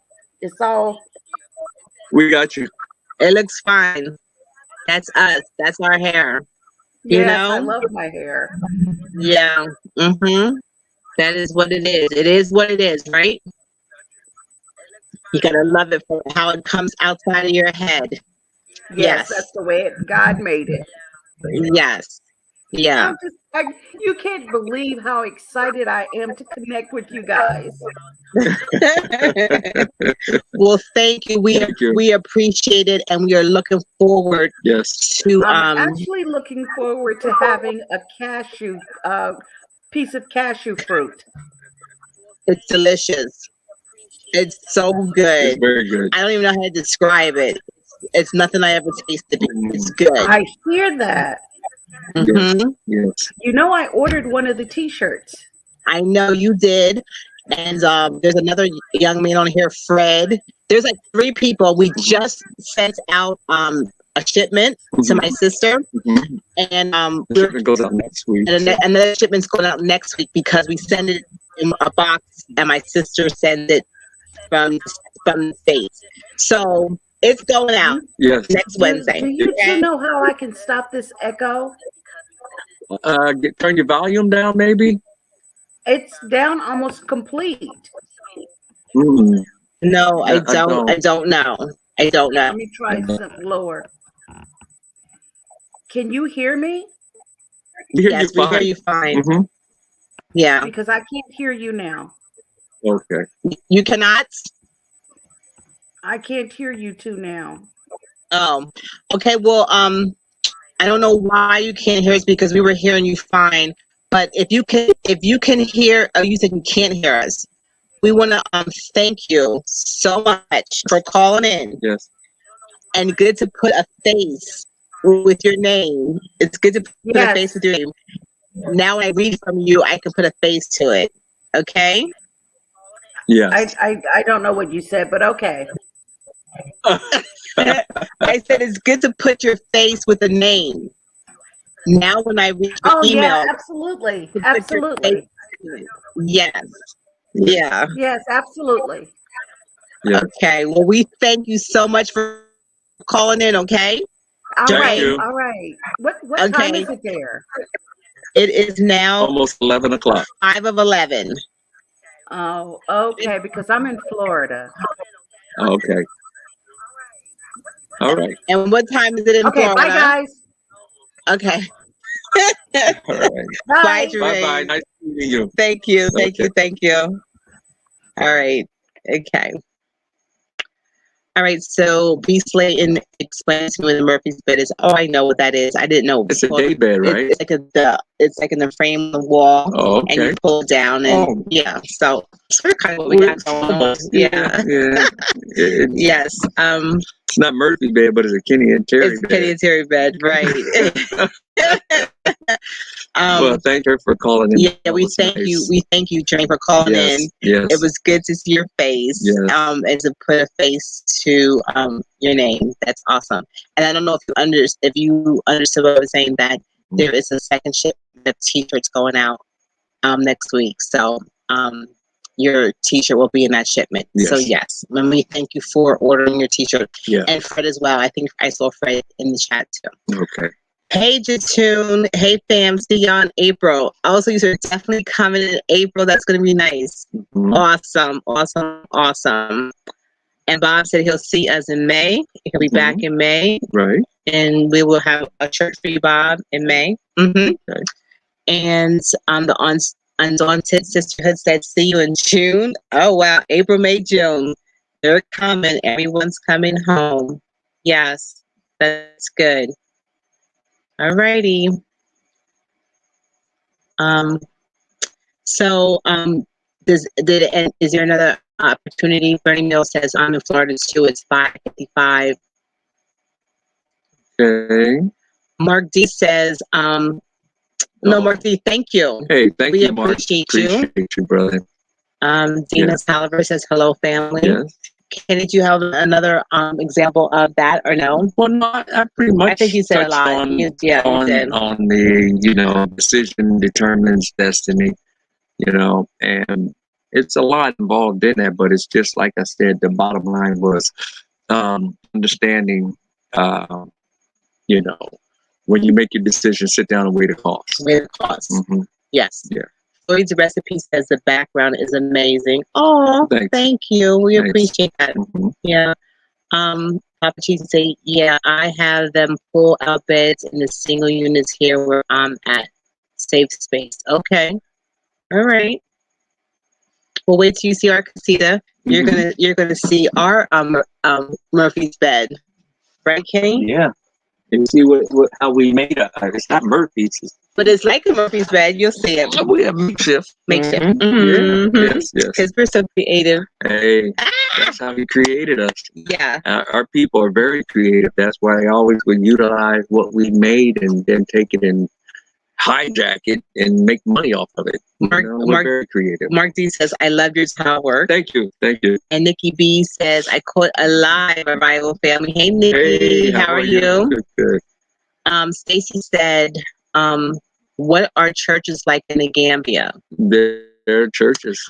C: It's all.
B: We got you.
A: It looks fine. That's us. That's our hair.
C: Yes, I
A: know?
C: love my hair.
A: Yeah. Mm-hmm. That is what it is. It is what it is, right? You gotta love it for how it comes outside of your head.
C: Yes,
A: Yes.
C: that's the way God made it.
A: Yes. Yeah.
C: You can't believe how excited I am to connect with you guys.
A: Well, thank you.
B: Thank you.
A: We appreciate it, and we are looking forward
B: Yes.
A: to
C: I'm actually looking forward to having a piece of cashew fruit.
A: it's delicious. It's so
B: It's
A: good.
B: very good.
A: I don't even know how to describe it. It's nothing I ever tasted. It's good.
C: I hear that.
A: Hmm.
B: Yes.
C: You know, I ordered one of the T-shirts.
A: I know you did. And there's another young man on here, Fred. There's like 3 people. We just sent out a shipment to my sister,
B: Mhm.
A: and
B: The shipment goes out next week.
A: and another shipment's going out next week because we send it in a box, and my sister sends it from the States. So it's going out
B: Yes.
A: next Wednesday.
C: Do you
A: Okay?
C: two know how I can stop this echo?
B: Turn your volume down, maybe.
C: It's down almost complete.
B: Mm.
A: No, I
B: Yeah, I
A: don't. I don't know. I don't know.
C: Let me try something lower. Can you hear me?
B: We hear
A: Yes,
B: you
A: we hear
B: fine.
A: you fine.
B: Mhm.
A: Yeah.
C: Because I can't hear you now.
B: Okay.
A: You cannot?
C: I can't hear you two now.
A: Oh. Okay, well, I don't know why you can't hear us, because we were hearing you fine. But if you can hear, oh, you said you can't hear us. We want to thank you so much for calling in,
B: Yes.
A: and good to put a face with your name. It's good to put a face
C: Yes.
A: with your name. Now when I read from you, I can put a face to it. Okay?
B: Yes.
C: I don't know what you said, but okay.
A: I said it's good to put your face with a name. Now when I read the
C: Oh
A: email,
C: yeah, absolutely.
A: to put your
C: Absolutely.
A: face to it. Yes. Yeah.
C: Yes, absolutely.
B: Yeah.
A: Okay. Well, we thank you so much for calling in. Okay.
C: All
B: Thank
C: right.
B: you.
C: All right. What
A: Okay.
C: time is it there?
A: It is now
B: Almost 11 o'clock.
A: 5 of 11.
C: Oh, okay, because I'm in Florida.
B: Okay. All right.
A: And what time is it in
C: Okay,
A: Florida?
C: bye guys.
A: Okay.
B: All right.
A: Bye,
C: Bye.
A: Jermaine.
B: Bye-bye. Nice meeting you.
A: Thank you. Thank
B: Okay.
A: you. Thank you. All right. Okay. All right. So B. Slayton explains to me what the Murphy's bed is. Oh, I know what that is. I didn't know.
B: It's a day bed, right?
A: It's like in the frame of the wall,
B: Oh,
A: and you
B: okay.
A: pull it down, and
B: Oh.
A: yeah. So it's kind of what we got going on. Yeah.
B: Yeah.
A: Yes.
B: It's not Murphy bed, but it's a Kenny and Terry
A: It's
B: bed.
A: Kenny and Terry bed, right?
B: Well, thank her for calling in.
A: Yeah,
B: That
A: we
B: was
A: thank
B: nice.
A: you. We thank you, Jane, for calling
B: Yes.
A: in.
B: Yes.
A: It was good to see your face,
B: Yes.
A: and to put a face to your name. That's awesome. And I don't know if you understood what I was saying, that there is a second ship of t-shirts going out next week. So your t-shirt will be in that shipment.
B: Yes.
A: So yes, let me thank you for ordering your t-shirt.
B: Yeah.
A: And Fred as well. I think I saw Fred in the chat too.
B: Okay.
A: Hey Jatoon, hey fam, see y'all in April. Also, you are definitely coming in April. That's gonna be nice.
B: Mhm.
A: Awesome. And Bob said he'll see us in May. He'll be back in May,
B: Right.
A: and we will have a church for you, Bob, in May.
B: Okay.
A: And the Undaunted Sisterhood said, see you in June. Oh, wow. April, May, June. They're coming. Everyone's coming home. Yes, that's good. All righty. Is there another opportunity? Bernie Mills says, I'm in Florida too. It's 5:55.
B: Okay.
A: Mark D says, no, Mark D, thank you.
B: Hey, thank
A: We
B: you, Mark.
A: appreciate
B: Appreciate you, brother.
A: Dina
B: Yes.
A: Saliver says, hello, family.
B: Yes.
A: Kenny, do you have another example of that or no?
B: Well, no, I pretty much
A: I think you said a
B: touched
A: lot.
B: on
A: You did.
B: on the decision determines destiny, and it's a lot involved in that, but it's just like I said, the bottom line was understanding, when you make your decision, sit down and weigh the cost.
A: Weigh the cost.
B: Mm-hmm.
A: Yes.
B: Yeah.
A: Floyd's recipe says the background is amazing. Oh, thank you. We appreciate that.
B: Mm-hmm.
A: Yeah. Papa Cheese say, yeah, I have them pull out beds in the single units here where I'm at. Safe space. Okay. All right. Well, wait till you see our casita. You're gonna see our Murphy's bed, right, Kenny?
D: Yeah. And see how we made it. It's not Murphy's.
A: But it's like a Murphy's bed. You'll see it.
B: We have makeshift.
A: Makeshift.
B: Mm-hmm. Yeah. Yes.
A: Because we're so creative.
B: Hey, that's how he created us.
A: Yeah.
B: Our people are very creative. That's why I always would utilize what we made and then take it and hijack it and make money off of it. We're very creative.
A: Mark D says, I love your towel work.
B: Thank you.
A: And Nikki B says, I caught a live Revival family. Hey Nikki, how are you?
B: Good.
A: Stacy said, what are churches like in the Gambia?
B: They're churches.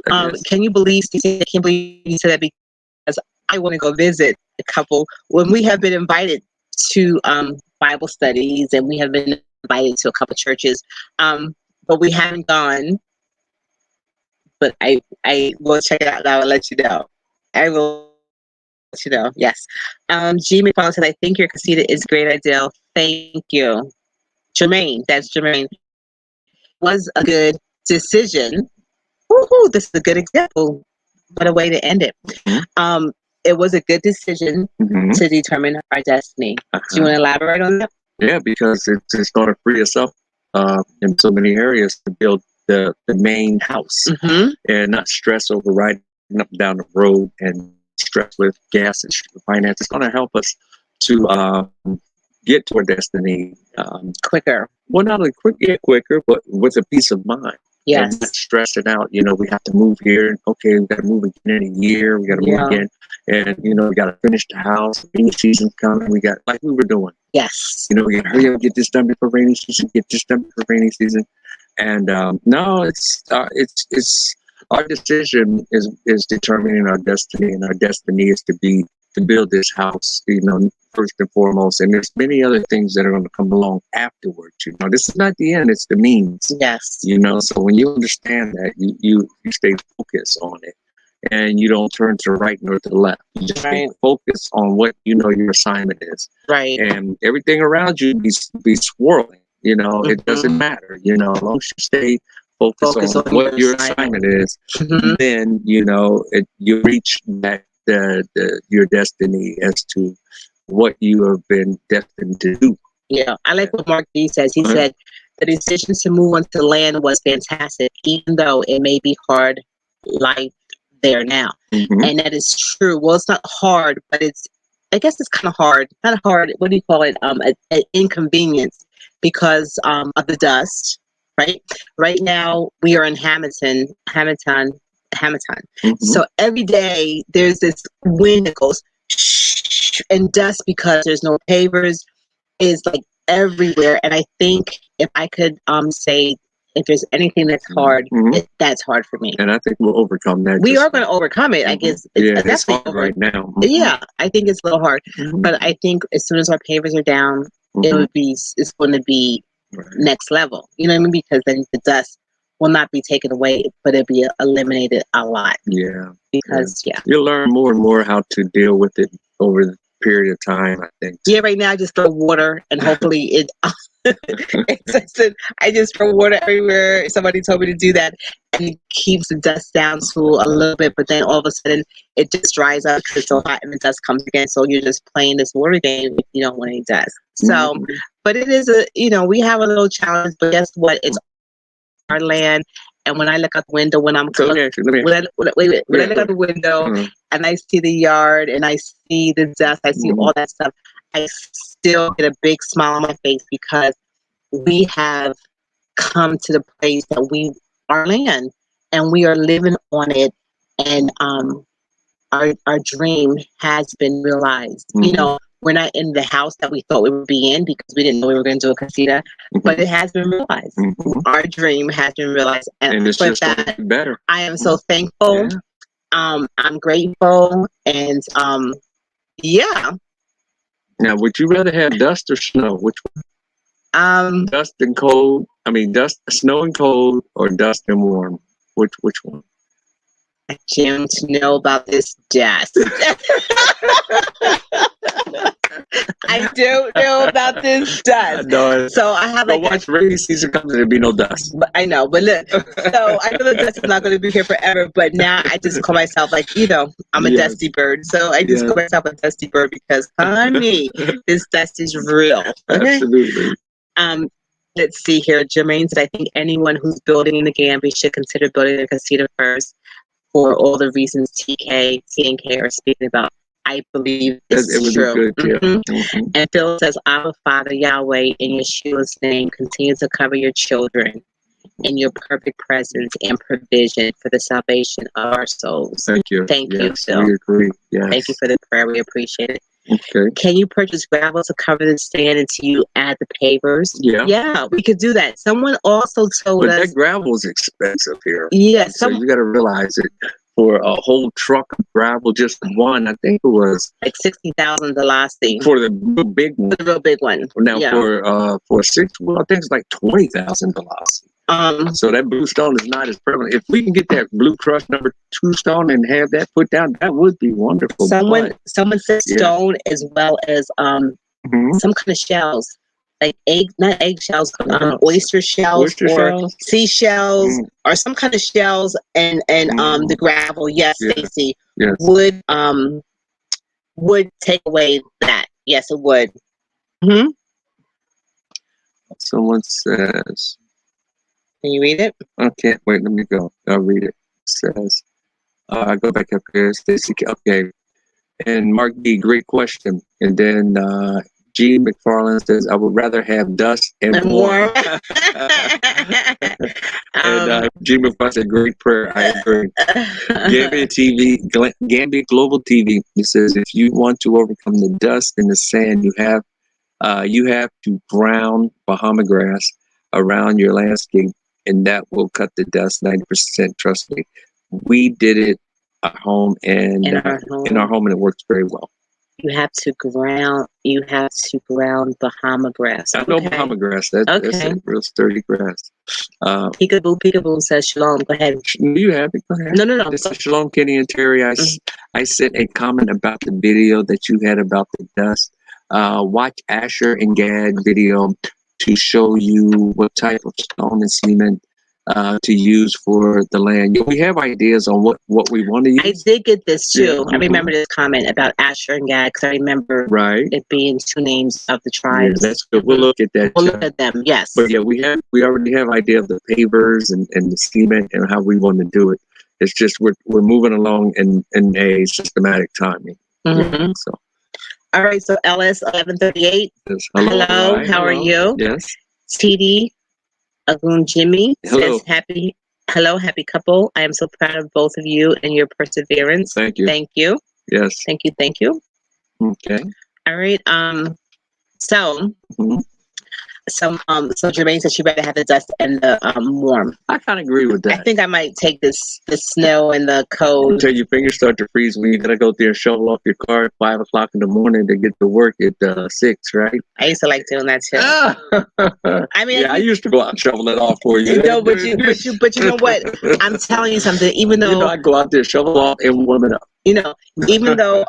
A: Can you believe, Stacy? I can't believe you said that because I want to go visit a couple. When we have been invited to Bible studies and we have been invited to a couple churches, but we haven't gone. But I will check it out. I will let you know. I will let you know. Yes. G. McFarland said, I think your casita is great, Adele. Thank you. Jermaine, that's Jermaine. Was a good decision. Woohoo, this is a good example. What a way to end it.
B: Mm-hmm.
A: It was a good decision to determine our destiny. Do you want to elaborate on that?
B: Yeah, because it's going to free us up in so many areas to build the main house and not stress over riding up and down the road and stress with gas and finance. It's going to help us to get to our destiny
A: quicker.
B: Well, not only quicker, but with a peace of mind.
A: Yes.
B: And not stressing out. We have to move here. Okay, we got to move again in a year. We got to move again. And, we got to finish the house. Rainy season's coming. We got, like we were doing.
A: Yes.
B: We got to hurry up, get this done before rainy season, And no, it's our decision is determining our destiny, and our destiny is to build this house, first and foremost. And there's many other things that are going to come along afterwards. This is not the end; it's the means.
A: Yes.
B: So when you understand that, you stay focused on it, and you don't turn to the right nor to the left. You just stay focused on what your assignment is.
A: Right.
B: And everything around you be swirling. It doesn't matter. As long as you stay focused on what your assignment is, then you reach that your destiny as to what you have been destined to do.
A: Yeah, I like what Mark D says. He said the decision to move onto the land was fantastic, even though it may be hard life there now. And that is true. Well, it's not hard, but I guess it's kind of hard. Not hard. What do you call it? An inconvenience because of the dust. Right now we are in Hamilton. So every day there's this wind that goes and dust because there's no pavers is like everywhere. And I think if I could say if there's anything that's hard,
B: Mhm.
A: that's hard for me.
B: And I think we'll overcome that.
A: We
B: just-
A: are going to overcome it. I guess
B: yeah, it's
A: definitely
B: hard right now. Mhm.
A: Yeah, I think it's a little hard,
B: Mhm.
A: but I think as soon as our pavers are down,
B: Mhm.
A: it's going to be
B: Right.
A: next level. You know what I mean? Because then the dust will not be taken away, but it'll be eliminated a lot.
B: Yeah.
A: Because
B: You'll learn more and more how to deal with it over the period of time, I think.
A: yeah, right now I just throw water and hopefully it. I just throw water everywhere. Somebody told me to do that, and it keeps the dust down to a little bit. But then all of a sudden, it just dries up because it's so hot, and the dust comes again. So you're just playing this water game if you don't want any dust. So,
B: Mhm.
A: but it is we have a little challenge. But guess what? It's our land, and when I look out the window, when I'm
B: So let me ask you.
A: when I look out the window
B: Mhm.
A: and I see the yard and I see the dust, I see all that stuff, I still get a big smile on my face because we have come to the place that our land and we are living on it, and our dream has been realized. You know, we're not in the house that we thought we would be in because we didn't know we were going to do a casita, but it has been realized.
B: Mhm.
A: Our dream has been realized,
B: And it's
A: for
B: just going to
A: that
B: be better.
A: I am so thankful.
B: Yeah.
A: I'm grateful, and yeah.
B: Now, would you rather have dust or snow? Which one? Dust and cold. I mean, snow and cold, or dust and warm. Which one?
A: Jim, to know about this dust. I don't know about this dust.
B: No,
A: So I have
B: but
A: like
B: once rainy season comes, there'll be no dust.
A: but I know, but look, so I know the dust is not going to be here forever, but now I just call myself like, I'm a
B: Yes.
A: dusty bird. So I just
B: Yes.
A: call myself a dusty bird because, honey, this dust is real. Okay?
B: Absolutely.
A: Let's see here. Jermaine said, I think anyone who's building in the Gambia should consider building a casita first for all the reasons TNK are speaking about. I believe
B: It would
A: it's true.
B: be good. Yeah.
A: Mhm.
B: Mhm.
A: And Phil says, Our Father Yahweh, in Yeshua's name, continue to cover your children in your perfect presence and provision for the salvation of our souls.
B: Thank you.
A: Thank you,
B: Yes,
A: Phil.
B: we agree. Yes.
A: Thank you for the prayer. We appreciate it.
B: Okay.
A: Can you purchase gravel to cover the stand until you add the pavers?
B: Yeah.
A: Yeah, we could do that. Someone also told
B: But
A: us.
B: that gravel is expensive here.
A: Yeah,
B: So you got to realize it. For a whole truck of gravel, just one, I think it was
A: like 60,000 the last thing.
B: for the real big one.
A: The real big one.
B: Now
A: Yeah.
B: for a six, well, I think it's like $20,000. So that blue stone is not as prevalent. If we can get that blue crush number 2 stone and have that put down, that would be wonderful.
A: Someone said
B: Yeah.
A: stone as well as
B: Mhm.
A: some kind of shells, like not eggshells,
B: Uh-huh.
A: oyster shells
B: Oyster
A: or
B: shells?
A: seashells
B: Mm.
A: or some kind of shells and the gravel. Yes,
B: Yeah.
A: Stacy,
B: Yes.
A: would take away that. Yes, it would. Hmm.
B: Someone says,
A: Can you read it?
B: I can't wait. Let me go. I'll read it. It says, I go back up here. Stacy, okay. And Mark D, great question. And then G. McFarland says, I would rather have dust and warm. And G. McFarland said, great prayer. I agree. Gambia Global TV. It says, if you want to overcome the dust and the sand, you have to ground Bahama grass around your landscape, and that will cut the dust 90%. Trust me. We did it at home and
A: in our home,
B: and it works very well.
A: You have to ground Bahama grass.
B: I know
A: Okay.
B: Bahama grass. That's a real sturdy grass.
A: Peekaboo says shalom. Go ahead.
B: You have it. Go ahead.
A: No.
B: This is Shalom, Kenny and Terry. I sent a comment about the video that you had about the dust. Watch Asher and Gad video to show you what type of stone and cement to use for the land. We have ideas on what we want to use.
A: I did get this too.
B: Yeah.
A: I remember this comment about Asher and Gad because I remember it being 2 names of the tribes.
B: Yeah, that's good. We'll look at that.
A: We'll look at them. Yes.
B: But yeah, we already have idea of the pavers and the cement and how we want to do it. It's just we're moving along in a systematic timing.
A: Mm-hmm.
B: Yeah, so.
A: All right. So LS 1138.
B: Yes.
A: Hello.
B: Hi.
A: How are you?
B: Yes.
A: TD Agun Jimmy
B: Hello.
A: says happy couple. I am so proud of both of you and your perseverance.
B: Thank you.
A: Thank you.
B: Yes.
A: Thank you.
B: Okay.
A: All right. So So Jermaine said she better have the dust and the warm.
B: I kind of agree with
A: I
B: that.
A: think I might take the snow and the cold.
B: Until your fingers start to freeze when you gotta go there and shovel off your car at 5 o'clock in the morning to get to work at 6, right?
A: I used to like doing that too. I mean,
B: yeah, I used to go out and shovel it off for you.
A: No, but you know what? I'm telling you something. Even though
B: I go out there, shovel off, and warm it up.
A: Even though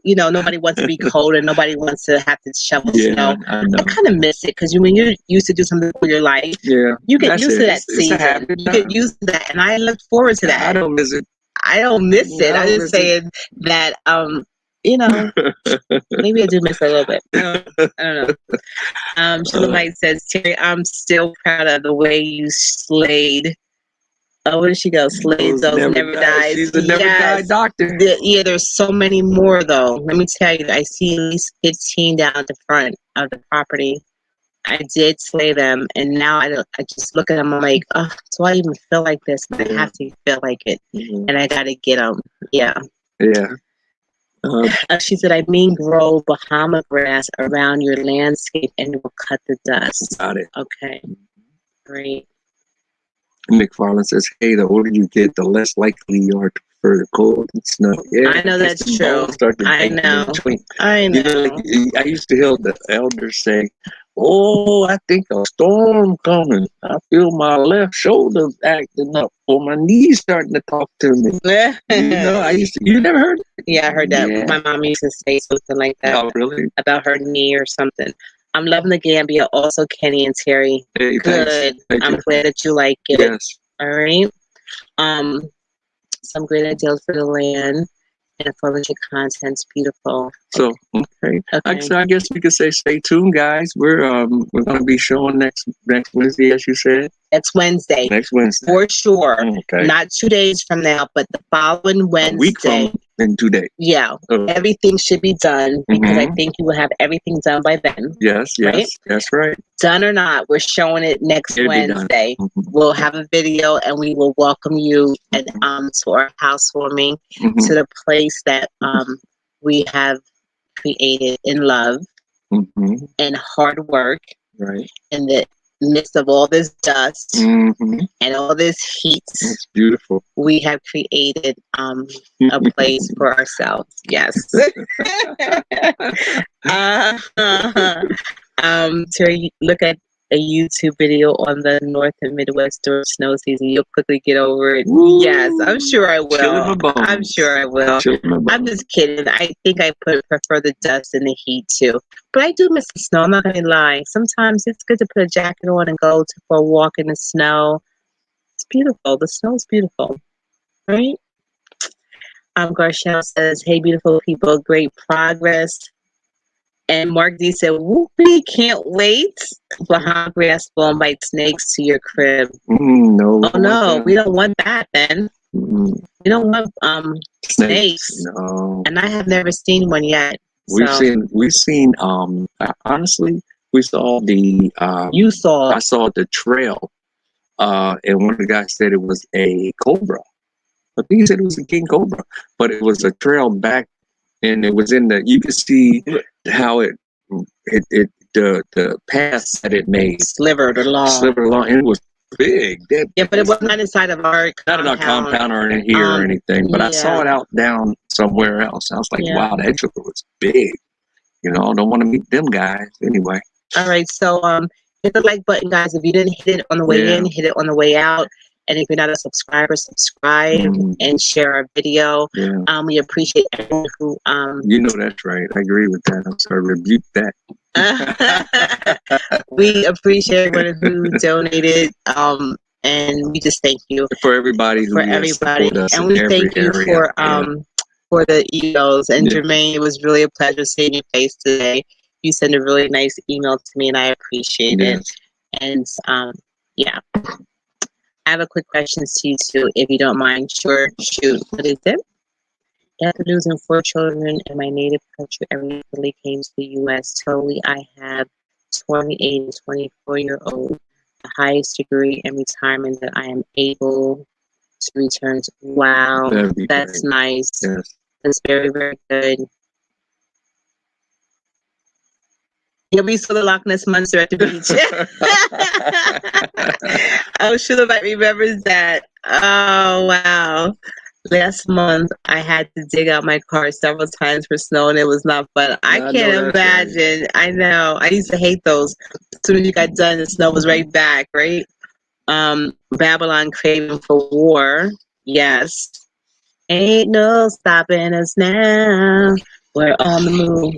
A: nobody wants to be cold and nobody wants to have to shovel snow. I kind of miss it because when you're used to do something for your life, you get used to that season. You get used to that, and I look forward to that.
B: I don't miss it.
A: I don't miss it. I'm just saying that maybe I do miss it a little bit. I don't know. Shalomite says, Terry, I'm still proud of the way you slayed. Oh, where did she go? Slade those never dies.
B: She's the never die doctor.
A: There's so many more though. Let me tell you, I see at least 15 down at the front of the property. I did slay them, and now I just look at them. I'm like, oh, do I even feel like this? I have to feel like it, and I gotta get them. Yeah. She said, I grow Bahama grass around your landscape, and it will cut the dust.
B: Got it.
A: Okay. Great.
B: McFarland says, hey, the older you get, the less likely you are to prefer the cold and snow. Yeah,
A: I know that's true. I know.
B: I used to hear the elders say, oh, I think a storm coming. I feel my left shoulder acting up or my knees starting to talk to me. You never heard it?
A: Yeah, I heard that. Yeah. My mom used to say something like that.
B: Oh, really?
A: About her knee or something. I'm loving the Gambia. Also, Kenny and Terry.
B: Hey,
A: good. I'm glad that you like it.
B: Yes.
A: All right. Some great ideas for the land and informative content's beautiful.
B: So okay. So I guess we could say stay tuned, guys. We're gonna be showing next Wednesday, as you said.
A: Next Wednesday. For sure.
B: Okay.
A: Not 2 days from now, but the following Wednesday.
B: A week from in 2 days.
A: Yeah. Everything should be done because I think you will have everything done by then.
B: Yes, right? That's right.
A: Done or not, we're showing it next Wednesday. We'll have a video and we will welcome you and to our housewarming, to the place that we have created in love and hard work.
B: Right.
A: In the midst of all this dust and all this heat.
B: It's beautiful.
A: We have created a place for ourselves. Yes. Terry, look at a YouTube video on the North and Midwest during snow season. You'll quickly get over it. Woo. Yes, I'm sure I will. I'm sure I will. I'm just kidding. I think I prefer the dust and the heat too. But I do miss the snow. I'm not going to lie. Sometimes it's good to put a jacket on and go for a walk in the snow. It's beautiful. The snow is beautiful. Right? Garshell says, hey, beautiful people, great progress. And Mark D said, whoopee, can't wait. Bahama grass won't bite snakes to your crib.
B: No.
A: Oh, no. We don't want that then. We don't want snakes.
B: No.
A: And I have never seen one yet.
B: We've seen honestly, we saw the
A: you saw
B: I saw the trail and one of the guys said it was a cobra. I think he said it was a king cobra, but it was a trail back, and it was in you could see how the paths that it made
A: slivered along,
B: and it was big.
A: But it was not inside of our
B: compound or in here or anything. But I saw it out down somewhere else. I was like, wow, that sugar was big. Don't want to meet them guys anyway.
A: All right, so hit the like button, guys. If you didn't hit it on the way in, hit it on the way out. And if you're not a subscriber, subscribe and share our video.
B: Yeah.
A: We appreciate everyone who
B: that's right. I agree with that. I'm sorry, rebuke that.
A: We appreciate everyone who donated. And we just thank you
B: for everybody who
A: and we thank you for the emails. And Jermaine, it was really a pleasure seeing your face today. You sent a really nice email to me, and I appreciate it. And I have a quick question to you too, if you don't mind. Sure, shoot. What is it? After losing 4 children in my native country, I recently came to the U.S. Totally, I have 28 and 24-year-old, the highest degree in retirement that I am able to return to. Wow, that's great. Nice.
B: Yes.
A: That's very, very good. Yeah, we saw the Loch Ness Monster at the beach. Oh, Shulabite remembers that. Oh, wow. Last month, I had to dig out my car several times for snow, and it was not fun. I
B: I know
A: can't
B: that's right.
A: imagine. I know. I used to hate those. As soon as you got done, the snow was right back, right? Babylon craving for war. Yes. Ain't no stopping us now. We're on the move.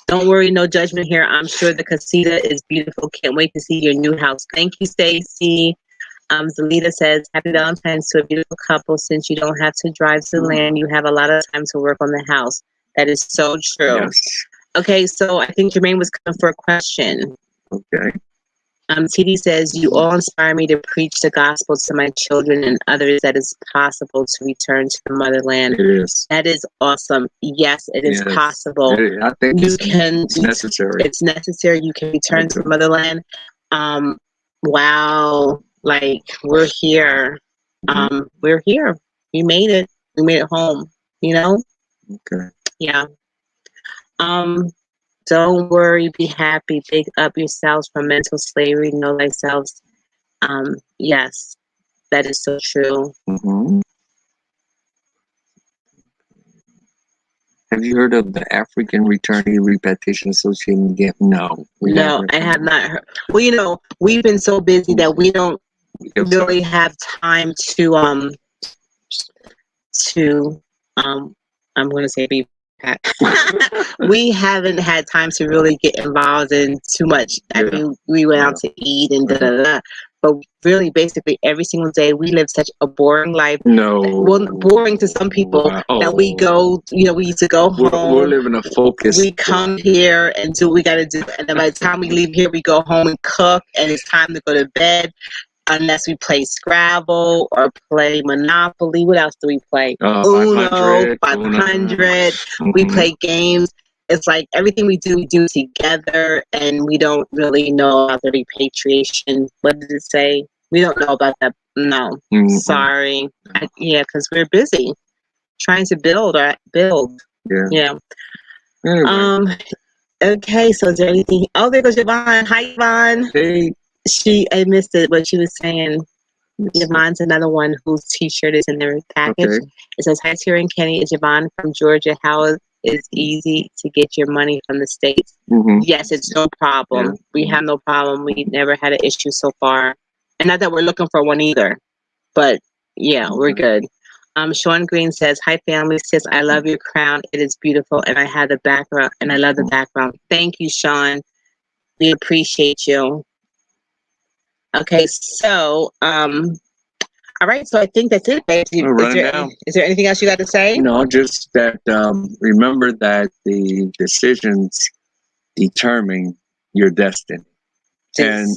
A: Don't worry, no judgment here. I'm sure the casita is beautiful. Can't wait to see your new house. Thank you, Stacy. Zelita says, Happy Valentine's to a beautiful couple. Since you don't have to drive to the land, you have a lot of time to work on the house. That is so true.
B: Yes.
A: Okay, so I think Jermaine was coming for a question.
B: Okay.
A: TD says, you all inspire me to preach the gospel to my children and others that it's possible to return to the motherland.
B: It is.
A: That is awesome. Yes, it is
B: Yes.
A: possible.
B: I think
A: You can.
B: it's necessary.
A: It's necessary. You can return to the motherland. Wow. Like, we're here. We're here. We made it. We made it home. You know?
B: Okay.
A: Yeah. Don't worry, be happy, pick up yourselves from mental slavery, know thyself. Yes, that is so true.
B: Mm-hmm. Have you heard of the African Returnee Repatriation Association? No.
A: No, I have not heard. Well, you know, we've been so busy that we don't really have time to I'm going to say be we haven't had time to really get involved in too much. I mean, we went out to eat and but really, basically, every single day we live such a boring life.
B: No.
A: Well, boring to some people that we go. You know, we used to go home.
B: We're living a focus.
A: We come here and do what we got to do, and then by the time we leave here, we go home and cook, and it's time to go to bed. Unless we play Scrabble or play Monopoly. What else do we play? Uno, 500. We play games. It's like everything we do together, and we don't really know about the repatriation. What did it say? We don't know about that. No, sorry. Yeah, because we're busy trying to build. Yeah.
B: Anyway.
A: Okay, so is there anything? Oh, there goes Yvonne. Hi, Yvonne.
B: Hey.
A: I missed it, what she was saying. Yvonne's another one whose t-shirt is in their package.
B: Okay.
A: It says, hi, Terry and Kenny. It's Yvonne from Georgia. How is easy to get your money from the States?
B: Mm-hmm.
A: Yes, it's no problem.
B: Yeah.
A: We have no problem. We never had an issue so far. And not that we're looking for one either. But, yeah, we're good. Sean Green says, hi, family. Sis, I love your crown. It is beautiful. And I had the background. And I love the background. Thank you, Sean. We appreciate you. Okay, so, all right, so I think that's it, babe. Is there anything else you got to say?
B: No, just that remember that the decisions determine your destiny. And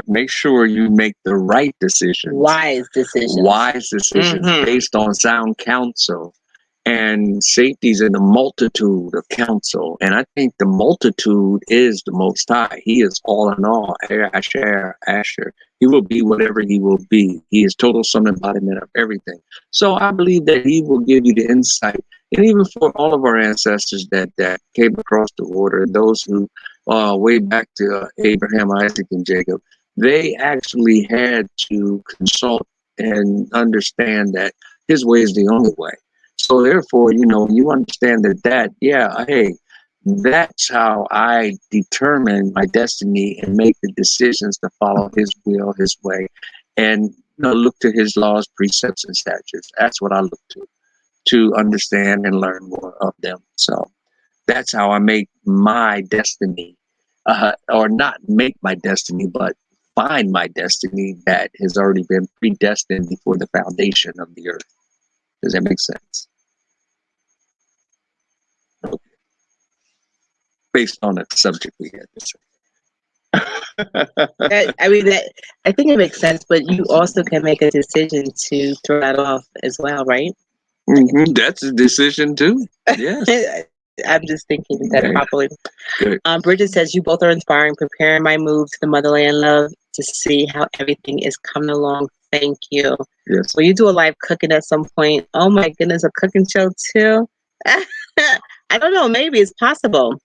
B: make sure you make the right decisions.
A: Wise decisions.
B: Based on sound counsel. And safety is in the multitude of counsel. And I think the multitude is the Most High. He is all in all. Asher. He will be whatever he will be. He is total sum embodiment of everything. So I believe that he will give you the insight. And even for all of our ancestors that came across the water, those who way back to Abraham, Isaac, and Jacob, they actually had to consult and understand that his way is the only way. So therefore, you know, you understand that's how I determine my destiny and make the decisions to follow his will, his way, and look to his laws, precepts, and statutes. That's what I look to understand and learn more of them. So that's how I make my destiny, or not make my destiny, but find my destiny that has already been predestined before the foundation of the earth. Does that make sense? Okay. Based on the subject we had to say.
A: I think it makes sense, but you also can make a decision to throw that off as well, right?
B: Mm-hmm. That's a decision too. Yes.
A: I'm just thinking that properly.
B: Good.
A: Bridget says, you both are inspiring, preparing my move to the motherland, love to see how everything is coming along. Thank you.
B: Yes.
A: Will you do a live cooking at some point? Oh my goodness, a cooking show too? I don't know. Maybe it's possible.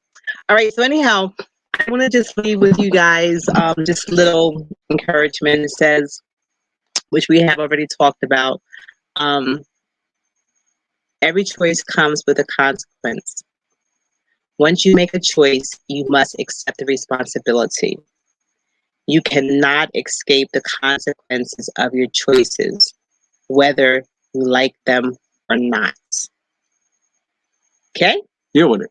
A: All right. So anyhow, I want to just leave with you guys just little encouragement. It says, which we have already talked about. Every choice comes with a consequence. Once you make a choice, you must accept the responsibility. You cannot escape the consequences of your choices, whether you like them or not. Okay?
B: Deal with it.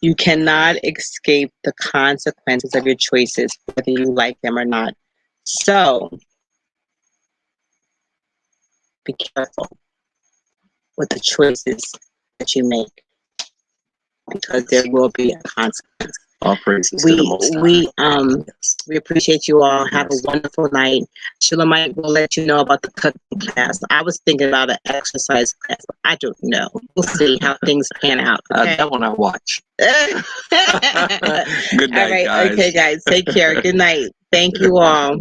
A: You cannot escape the consequences of your choices, whether you like them or not. So, be careful with the choices that you make, because there will be a consequence.
B: All praises to the Most High.
A: We appreciate you all. Have a wonderful night. Shulamite will let you know about the cooking class. I was thinking about an exercise class, but I don't know. We'll see how things pan out. Okay?
B: That one I watch.
A: Good
B: Good night,
A: all right.
B: guys.
A: Okay, guys. Take care. Good night. Thank you all.